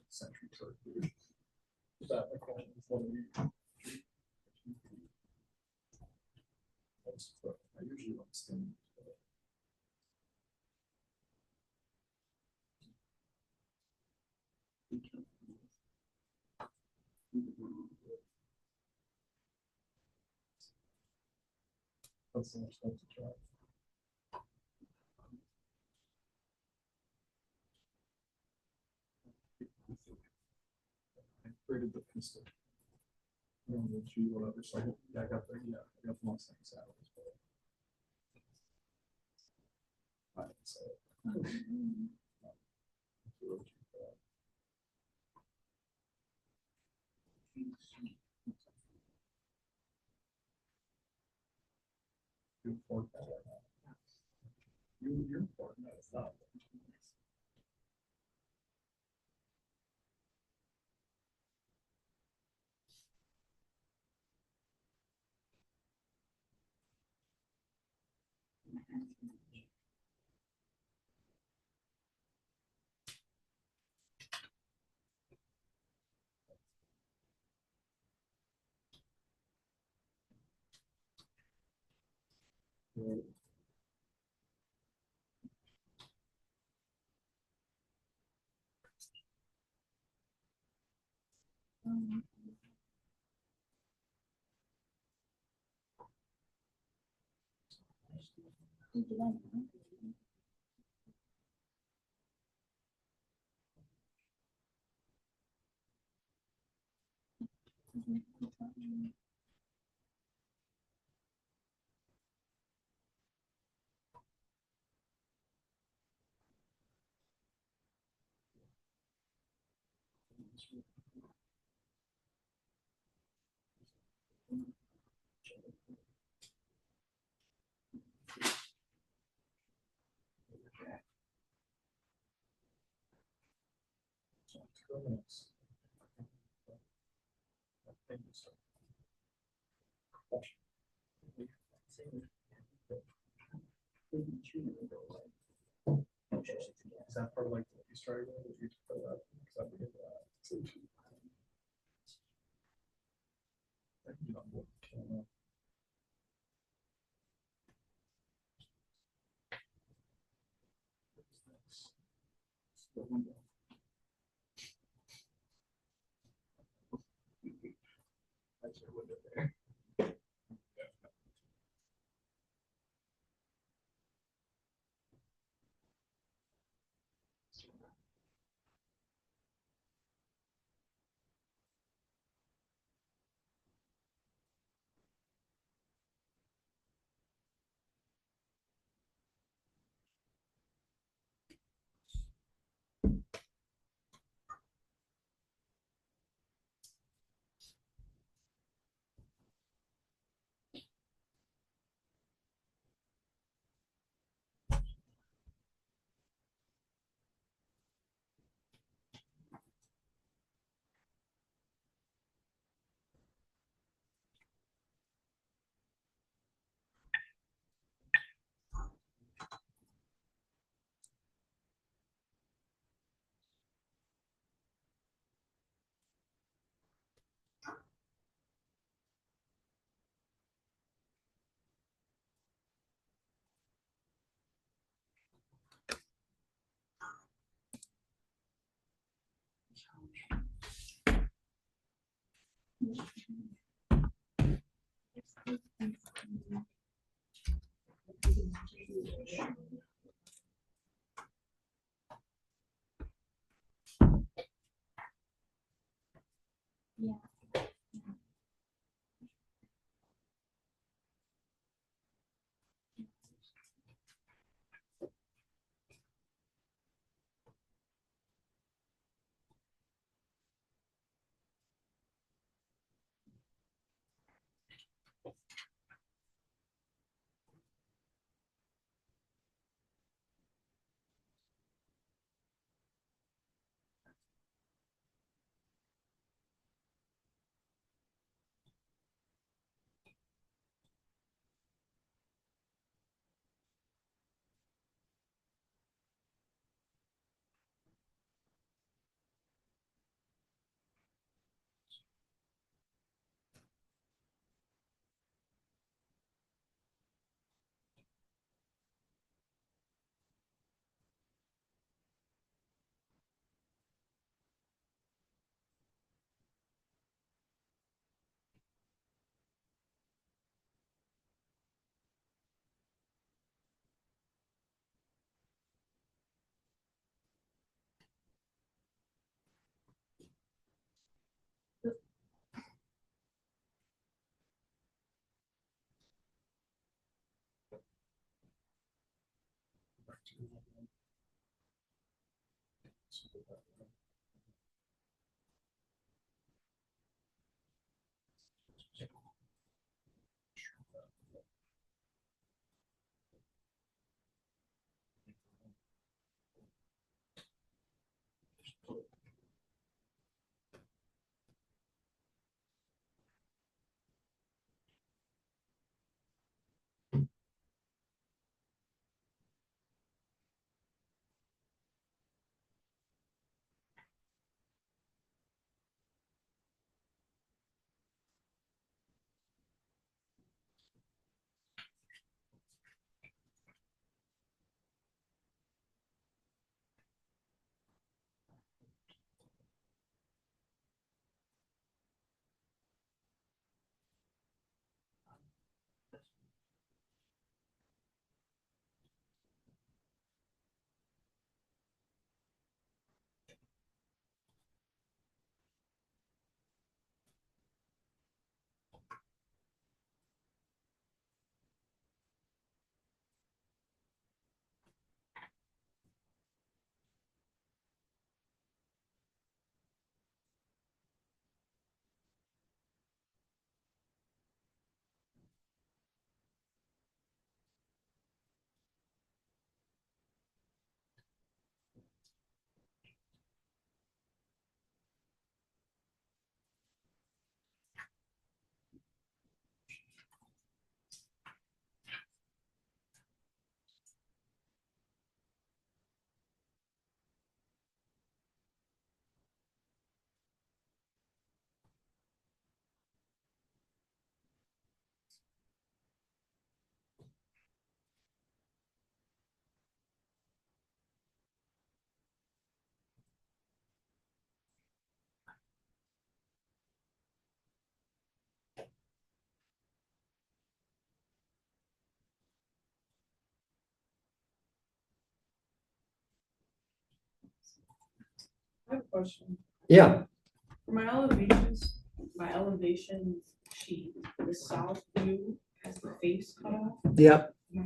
B: Century Turkey. Is that the question? I usually don't stand. That's so much stuff to try. I created the pistol. The G, whatever. So yeah, I got the Mustangs out. Right, so. You're important. You're important. It's not. 2 minutes. Thank you, sir. Is that part of like the started with you for that? Because I forget that. I can do on board camera. The window. That's your window there.
D: Yeah.
E: I have a question.
A: Yeah,
E: For my elevation sheet, the south view has the face cut off.
A: yep,
E: My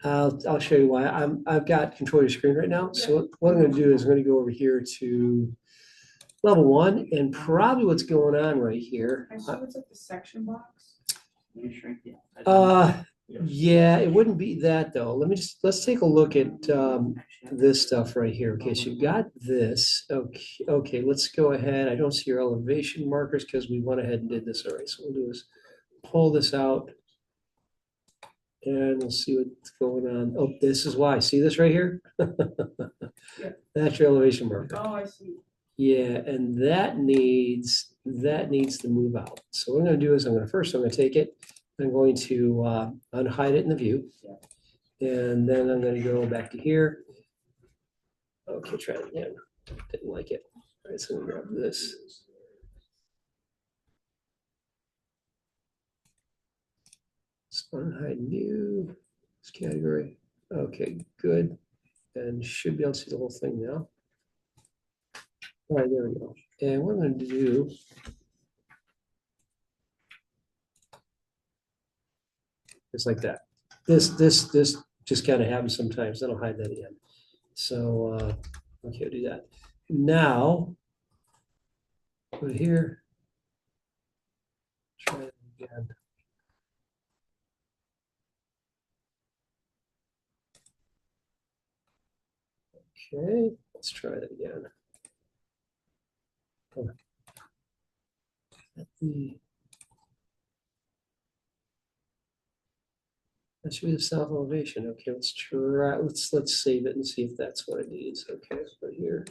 E: house.
A: I'll show you why. I've got control of your screen right now. So what I'm gonna do is I'm gonna go over here to level one, and probably what's going on right here.
E: I assume it's like the section box.
A: Yeah, it wouldn't be that though. Let's take a look at this stuff right here. Okay, so you've got this. Okay, let's go ahead. I don't see your elevation markers because we went ahead and did this already. So we'll do is pull this out and we'll see what's going on. Oh, this is why. See this right here? That's your elevation marker.
E: Oh, I see.
A: Yeah, and that needs to move out. So what I'm gonna do is I'm gonna take it. I'm going to unhide it in the view. And then I'm gonna go back to here. Okay, try it again. Didn't like it. All right, so I'm gonna grab this. So unhide view, this category. Okay, good. And should be able to see the whole thing now. All right, there we go. And what I'm going to do is like that. This just kind of happens sometimes. Then I'll hide that again. So, okay, I'll do that. Now, go here. Try it again. Okay, let's try it again. That should be the south elevation. Okay, let's try. Let's save it and see if that's what it needs. Okay, so here.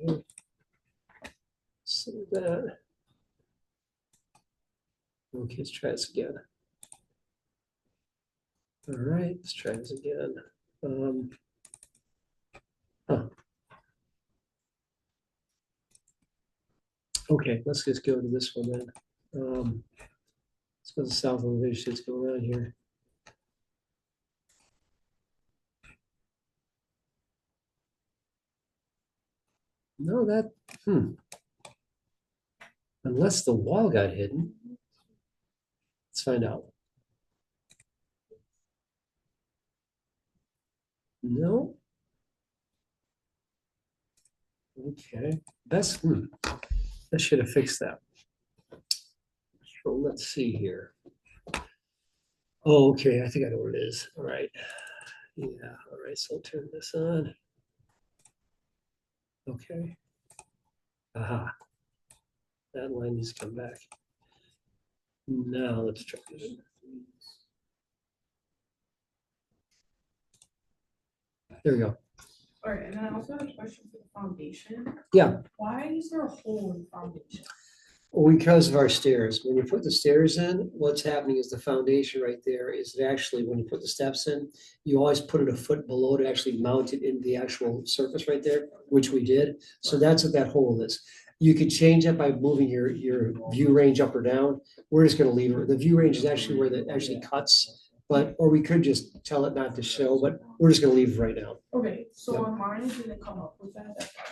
A: Okay. Save that. Okay, let's try this again. All right, let's try this again. Okay, let's just go to this one then. Let's go to the south elevation. Let's go around here. No, unless the wall got hidden. Let's find out. No. Okay, that should have fixed that. So let's see here. Oh, okay, I think I know what it is. All right. Yeah, all right, so I'll turn this on. Okay. Aha. That line needs to come back. Now let's try it. There we go.
E: All right, and then I also have a question for the foundation.
A: Yeah.
E: Why is there a hole in the foundation?
A: Because of our stairs. When you put the stairs in, what's happening is the foundation right there is that actually, when you put the steps in, you always put it a foot below to actually mount it in the actual surface right there, which we did. So that's what that hole is. You could change that by moving your view range up or down. We're just gonna leave it. The view range is actually where that actually cuts, or we could just tell it not to show, but we're just gonna leave it right now.
E: Okay, so on mine, it didn't come up with that. That's why.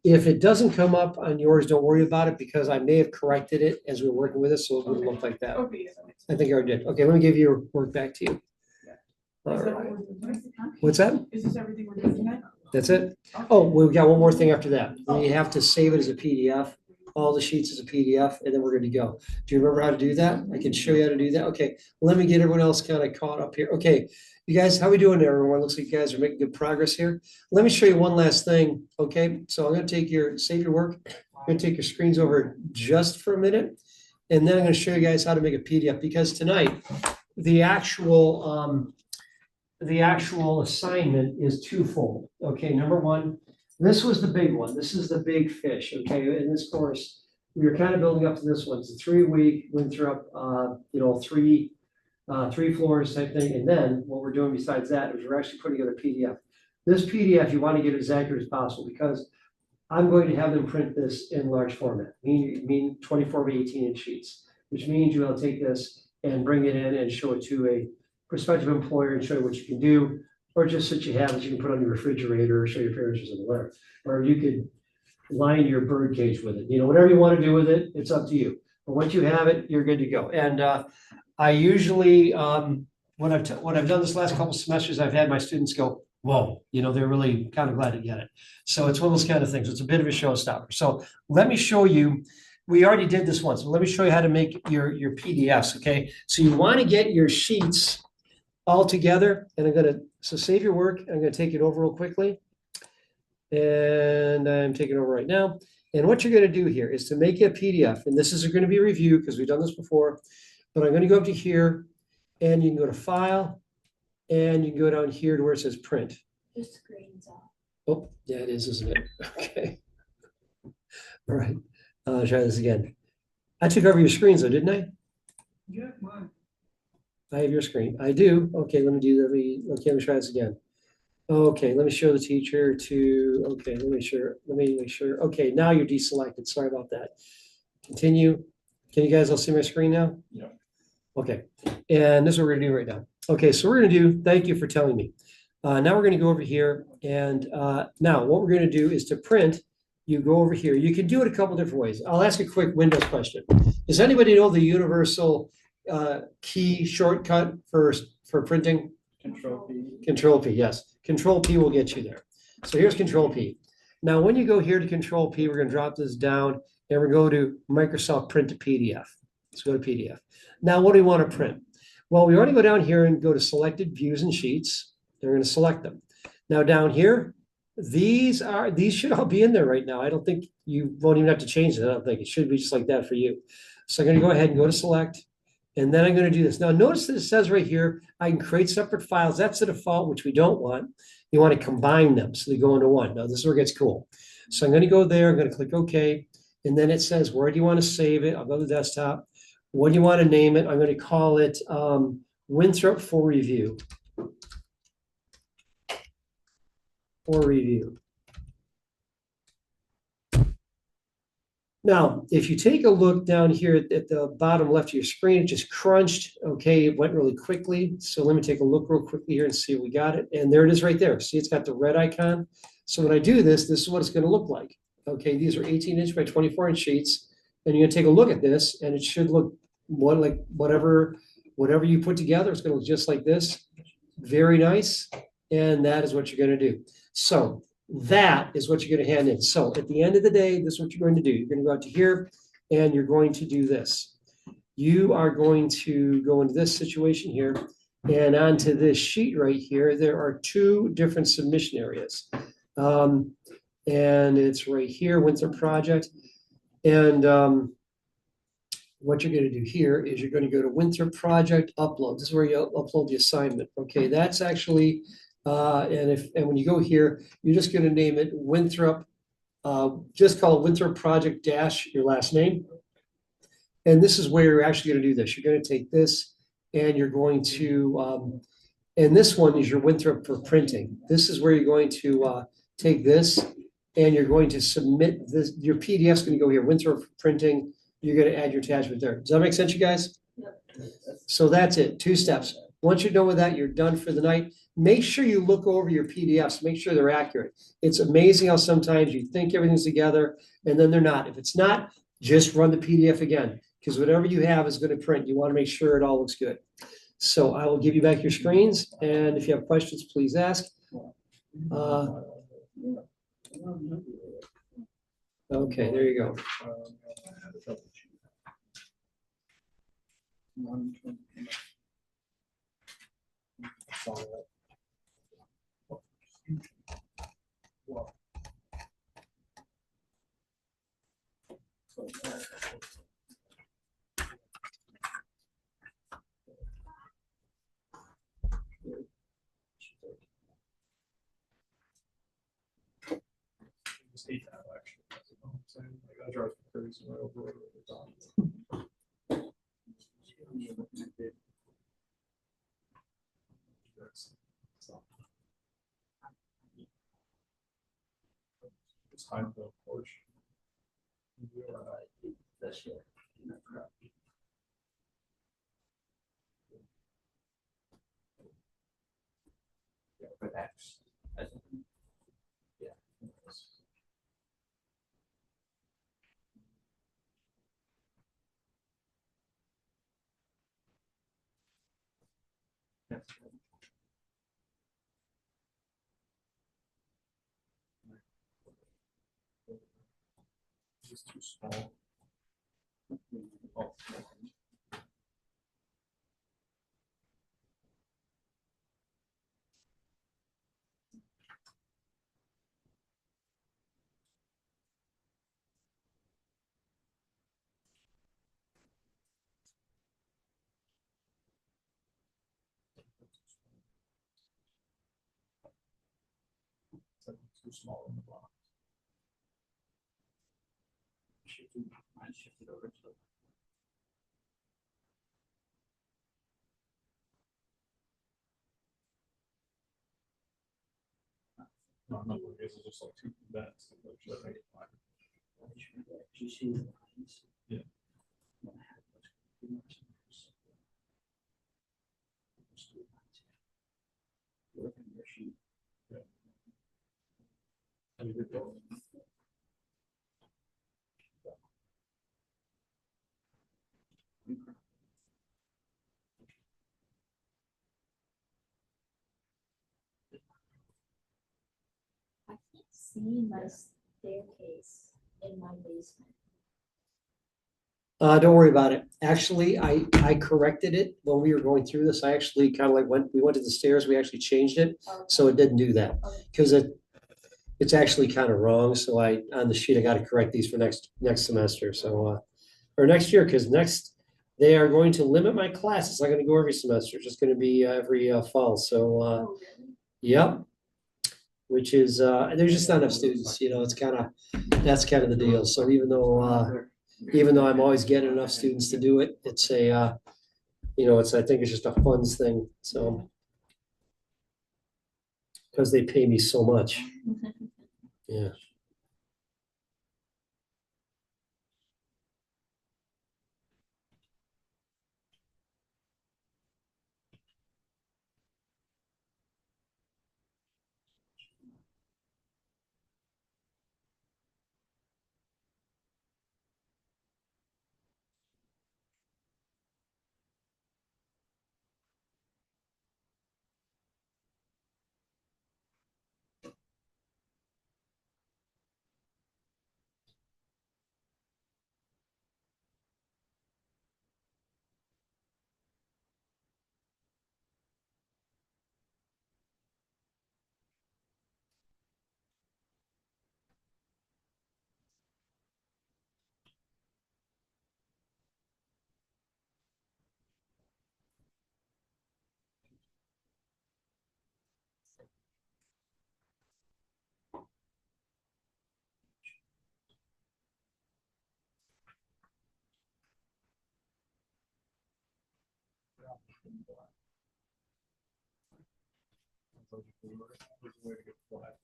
A: If it doesn't come up on yours, don't worry about it because I may have corrected it as we were working with it, so it wouldn't look like that.
E: Okay, yes, that makes
A: I think I already did. Okay, let me give your work back to you.
E: sense.
A: All
E: Is that
A: right.
E: what we're doing?
A: What's that?
E: Is this everything we're doing tonight?
A: That's it? Oh, we've got one more thing after that. We have to save it as a PDF, all the sheets as a PDF, and then we're good to go. Do you remember how to do that? I can show you how to do that. Okay, let me get everyone else kind of caught up here. Okay, you guys, how we doing there, everyone? Looks like you guys are making good progress here. Let me show you one last thing, okay? So I'm gonna save your work. I'm gonna take your screens over just for a minute. And then I'm gonna show you guys how to make a PDF because tonight, the actual assignment is twofold. Okay, number one, this was the big one. This is the big fish, okay? In this course, we were kind of building up to this one. It's a 3-week Winthrop, three floors type thing. And then what we're doing besides that is we're actually putting together a PDF. This PDF, you want to get it as accurate as possible because I'm going to have them print this in large format, mean 24 by 18-inch sheets, which means you will take this and bring it in and show it to a prospective employer and show you what you can do. or just that you have that you can put on your refrigerator or show your parents or something, whatever. Or you could line your bird cage with it, whatever you want to do with it, it's up to you. But once you have it, you're good to go. And I usually, what I've done this last couple semesters, I've had my students go, whoa, they're really kind of glad to get it. So it's one of those kind of things. It's a bit of a showstopper. So let me show you. We already did this once, but let me show you how to make your PDFs, okay? So you want to get your sheets all together, and so save your work. I'm gonna take it over real quickly. And I'm taking over right now. And what you're gonna do here is to make a PDF, and this is gonna be a review because we've done this before, but I'm gonna go up to here, and you can go to File, and you can go down here to where it says Print.
D: Your screen's off.
A: Oh, yeah, it is, isn't it? Okay. All right, try this again. I took over your screens though, didn't I?
B: Yeah, mine.
A: I have your screen. I do. Okay, let me let me try this again. Okay, let me show the teacher okay, let me make sure. Okay, now you're deselected. Sorry about that. Continue. Can you guys all see my screen now?
B: Yeah.
A: Okay, and this is what we're gonna do right now. Okay, so we're gonna do, thank you for telling me. Now we're gonna go over here, and now what we're gonna do is to print, you go over here. You can do it a couple different ways. I'll ask a quick Windows question. Does anybody know the universal key shortcut for printing?
B: Control P.
A: Control P, yes. Control P will get you there. So here's Control P. Now, when you go here to Control P, we're going to drop this down and we're going to go to Microsoft Print to PDF. Let's go to PDF. Now, what do we want to print? Well, we already go down here and go to Selected Views and Sheets. And we're going to select them. Now, down here, these should all be in there right now. I don't think you won't even have to change it. I don't think it should be just like that for you. So I'm going to go ahead and go to Select. And then I'm going to do this. Now, notice that it says right here, I can create separate files. That's the default, which we don't want. You want to combine them so they go into one. Now, this is where it gets cool. So I'm going to go there. I'm going to click OK. And then it says, where do you want to save it? I'll go to the desktop. What do you want to name it? I'm going to call it Winthrop for Review. For review. Now, if you take a look down here at the bottom left of your screen, it just crunched. Okay, it went really quickly. So let me take a look real quickly here and see if we got it. And there it is right there. See, it's got the red icon. So when I do this, this is what it's going to look like. Okay, these are 18-inch by 24-inch sheets. And you're going to take a look at this, and it should look like whatever you put together, it's going to look just like this. Very nice. And that is what you're going to do. So that is what you're going to hand in. So at the end of the day, this is what you're going to do. You're going to go out to here and you're going to do this. You are going to go into this situation here and onto this sheet right here. There are two different submission areas. And it's right here, Winthrop project. And what you're going to do here is you're going to go to Winthrop project upload. This is where you upload the assignment. Okay, that's actually and when you go here, you're just going to name it Winthrop. Just call it Winthrop Project dash your last name. And this is where you're actually going to do this. You're going to take this and you're going to, and this one is your Winthrop for printing. This is where you're going to take this and you're going to submit this. Your PDF is going to go here, Winthrop for printing. You're going to add your attachment there. Does that make sense, you guys?
D: Yep.
A: So that's it. 2 steps. Once you're done with that, you're done for the night. Make sure you look over your PDFs, make sure they're accurate. It's amazing how sometimes you think everything's together and then they're not. If it's not, just run the PDF again, because whatever you have is going to print. You want to make sure it all looks good. So I will give you back your screens, and if you have questions, please ask. Okay, there you go.
B: Just hate that actually. You know what I'm saying? Like, that drives me crazy when I overload it with the document. It's time for a Porsche.
F: But
B: It's too small. Oh, it's too small in the block.
F: I shifted over to.
B: No, no, it's just like two beds.
F: Do you see the lines?
B: Yeah.
F: When I had those computers, just do lines here. Look at your sheet.
B: And you did both.
C: I can't see my staircase in my basement.
A: Don't worry about it. Actually, I corrected it when we were going through this. I actually kind of like we went to the stairs, we actually changed it, so it didn't do that. Because it's actually kind of wrong, so on the sheet, I gotta correct these for next semester, so, or next year, because they are going to limit my classes. It's not gonna go every semester, it's just gonna be every fall, so,
C: Oh, really?
A: yep. Which is, there's just not enough students, it's that's kind of the deal. So even though I'm always getting enough students to do it, it's I think it's just a funds thing, so. Because they pay me so much, yeah.
B: There's a way to get flat.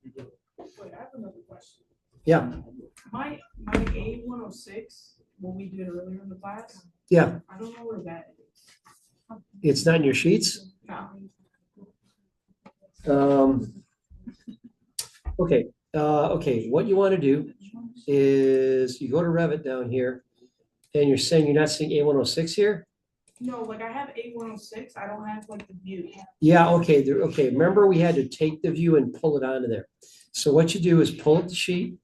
B: You do it.
E: Wait, I have another question.
A: Yeah,
E: My A 106, when we did earlier in the class,
A: yeah,
E: I don't know where that is.
A: it's not in your sheets.
E: No.
A: Okay, what you want to do is you go to Revit down here, and you're saying you're not seeing A106 here?
E: No, like I have A 106, I don't have like the view.
A: Yeah, okay, remember we had to take the view and pull it onto there. So what you do is pull up the sheet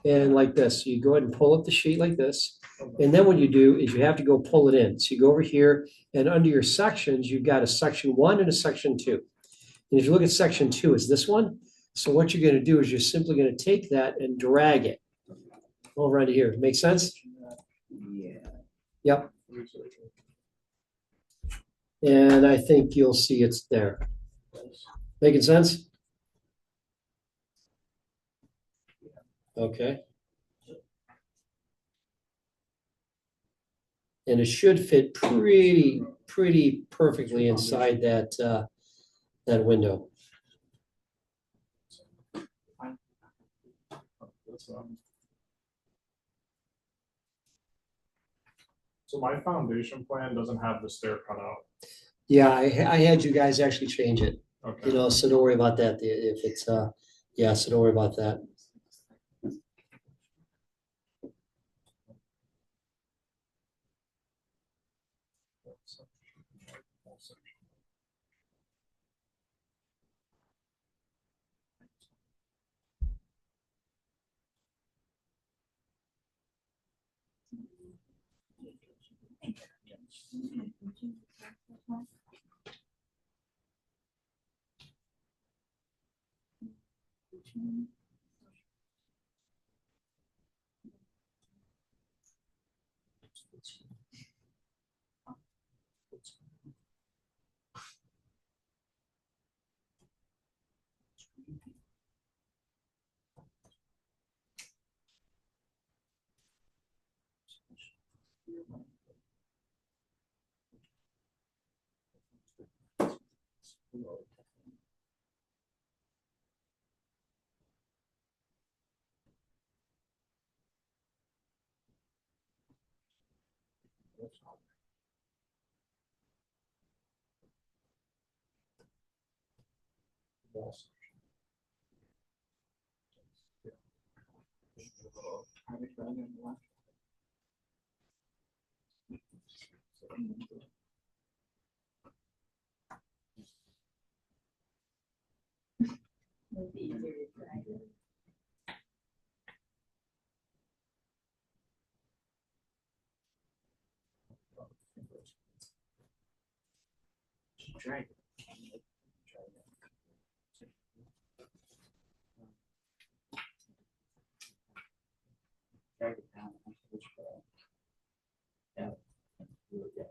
A: and like this, you go ahead and pull up the sheet like this. And then what you do is you have to go pull it in. So you go over here and under your sections, you've got a section 1 and a section 2. And if you look at section 2, it's this one. So what you're gonna do is you're simply gonna take that and drag it over onto here. Make sense?
F: Yeah.
A: Yep. And I think you'll see it's there. Making sense? Okay. And it should fit pretty perfectly inside that window.
B: That's what I'm- So my foundation plan doesn't have the stair cut out.
A: Yeah, I had you guys actually change it,
B: Okay.
A: you know, so don't worry about that. If it's, yeah, so don't worry about that.
C: Would be easier to drag it.
F: Drag it. Drag it down. Yeah. Yeah.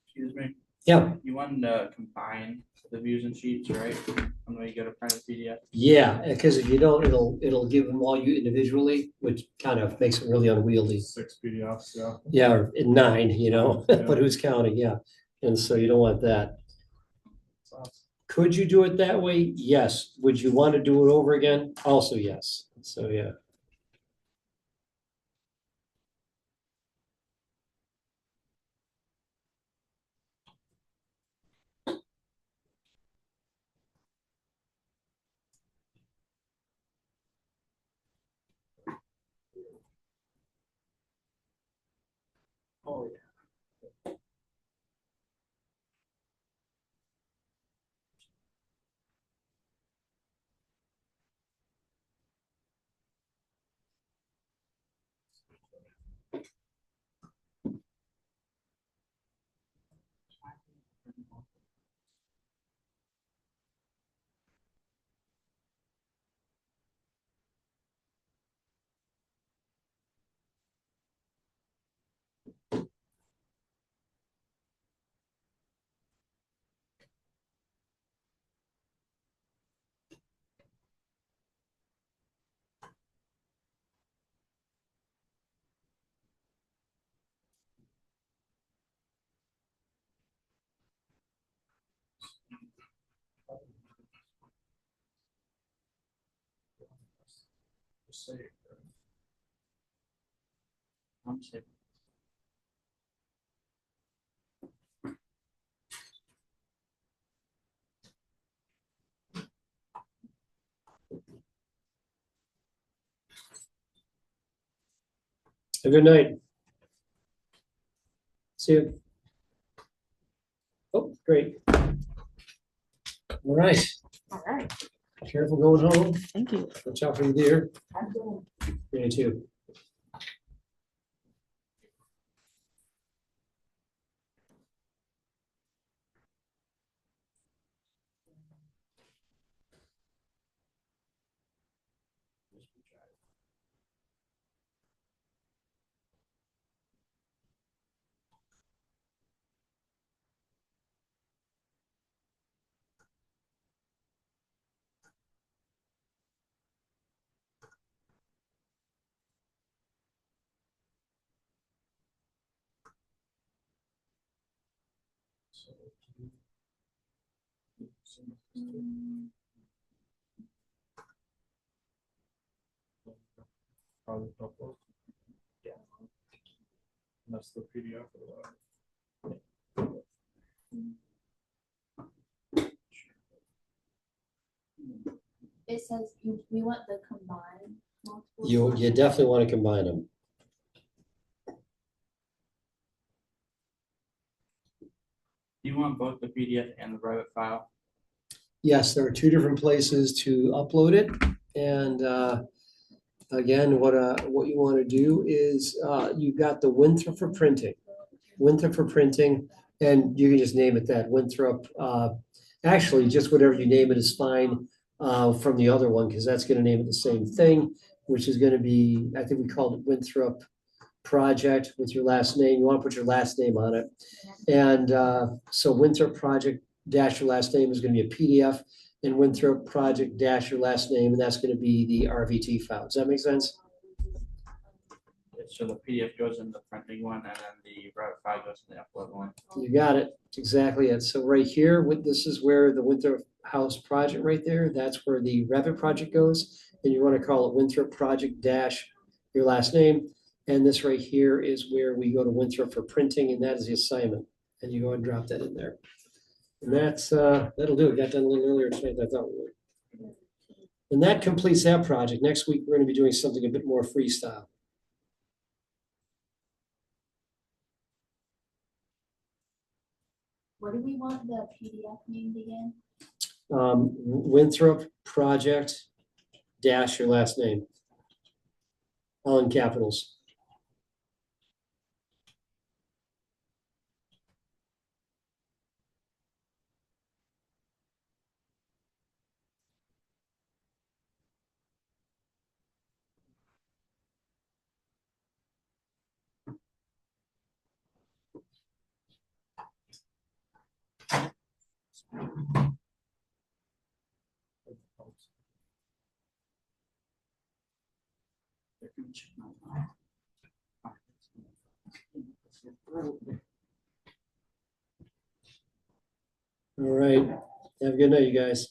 F: Excuse me,
A: Yeah,
F: you wanted to combine the views and sheets, right? When we go to print a PDF.
A: yeah, because if you don't, it'll give them all you individually, which kind of makes it really unwieldy.
B: 6 PDFs, yeah.
A: Yeah, or 9, you know,
B: Yeah.
A: but who's counting? Yeah. And so you don't want that.
B: So,
A: Could you do it that way? Yes. Would you want to do it over again? Also, yes. So, yeah.
F: Oh, yeah.
B: Just say.
F: I'm safe.
A: Have a good night. See you. Oh, great. All right,
E: All right,
A: careful going home.
E: thank you.
A: Watch out for the deer. You too.
B: Probably couple. Yeah. That's the PDF for the.
C: It says we want the combined multiple.
A: You definitely want to combine them.
F: Do you want both the PDF and the Revit file?
A: Yes, there are two different places to upload it. And again, what you want to do is you've got the Winthrop for printing. Winthrop for printing, and you can just name it that, Winthrop. Actually, just whatever you name it is fine from the other one, because that's going to name it the same thing, which is going to be, I think we called it Winthrop Project with your last name. You want to put your last name on it. And so Winthrop Project dash your last name is going to be a PDF, and Winthrop Project dash your last name, and that's going to be the RVT file. Does that make sense?
F: So the PDF goes in the printing one and then the Revit file goes in the upload one.
A: You got it. That's exactly it. So right here, this is where the Winthrop House project right there, that's where the Revit project goes. And you want to call it Winthrop Project dash your last name. And this right here is where we go to Winthrop for printing, and that is the assignment. And you go and drop that in there. And that'll do it. Got done a little earlier tonight than I thought we would. And that completes that project. Next week, we're going to be doing something a bit more freestyle.
C: What do we want the PDF named again?
A: Winthrop Project dash your last name. All in capitals. All right. Have a good night, you guys.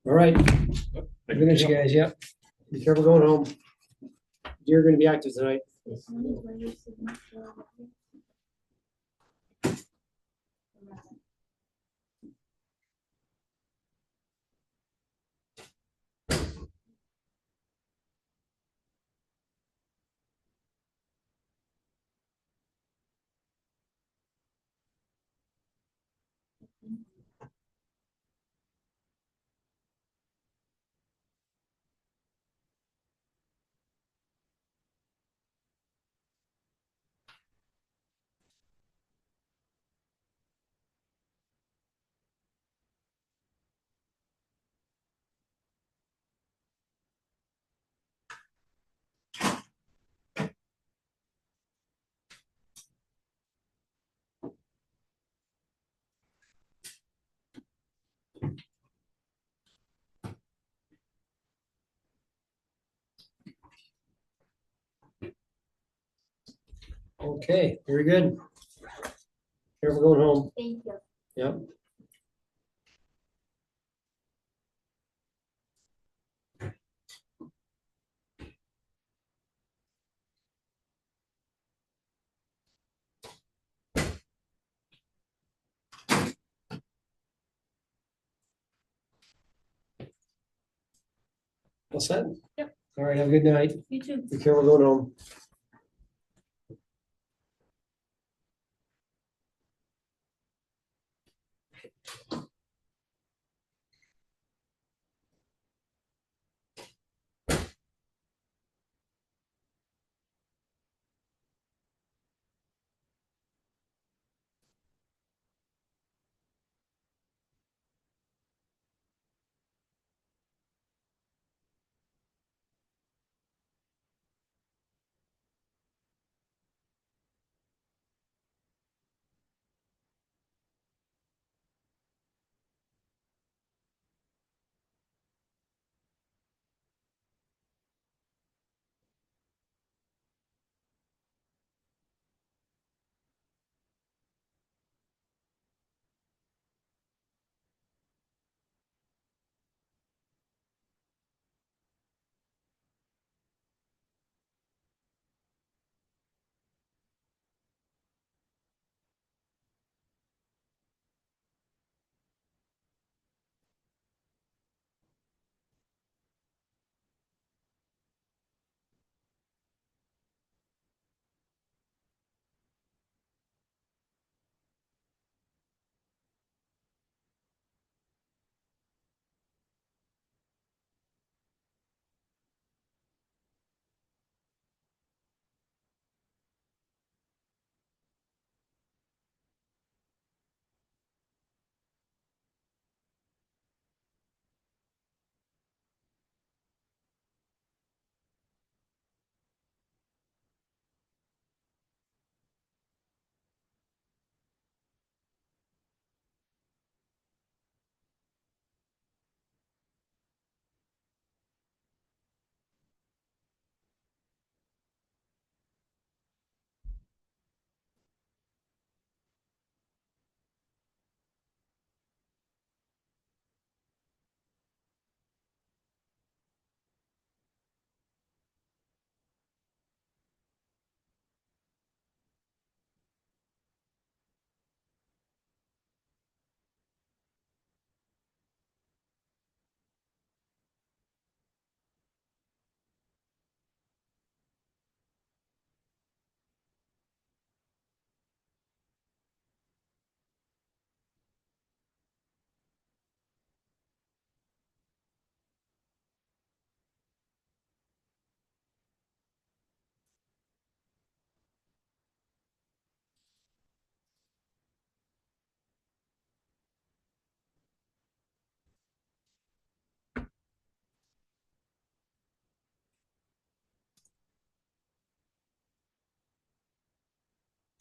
A: All right. Good night, you guys. Yep. Be careful going home. You're going to be active tonight.
C: This one is where your signature.
A: Okay, very good. Careful going home.
C: Thank you.
A: Yep. All set?
E: Yep.
A: All right, have a good night.
E: You too.
A: Be careful going home.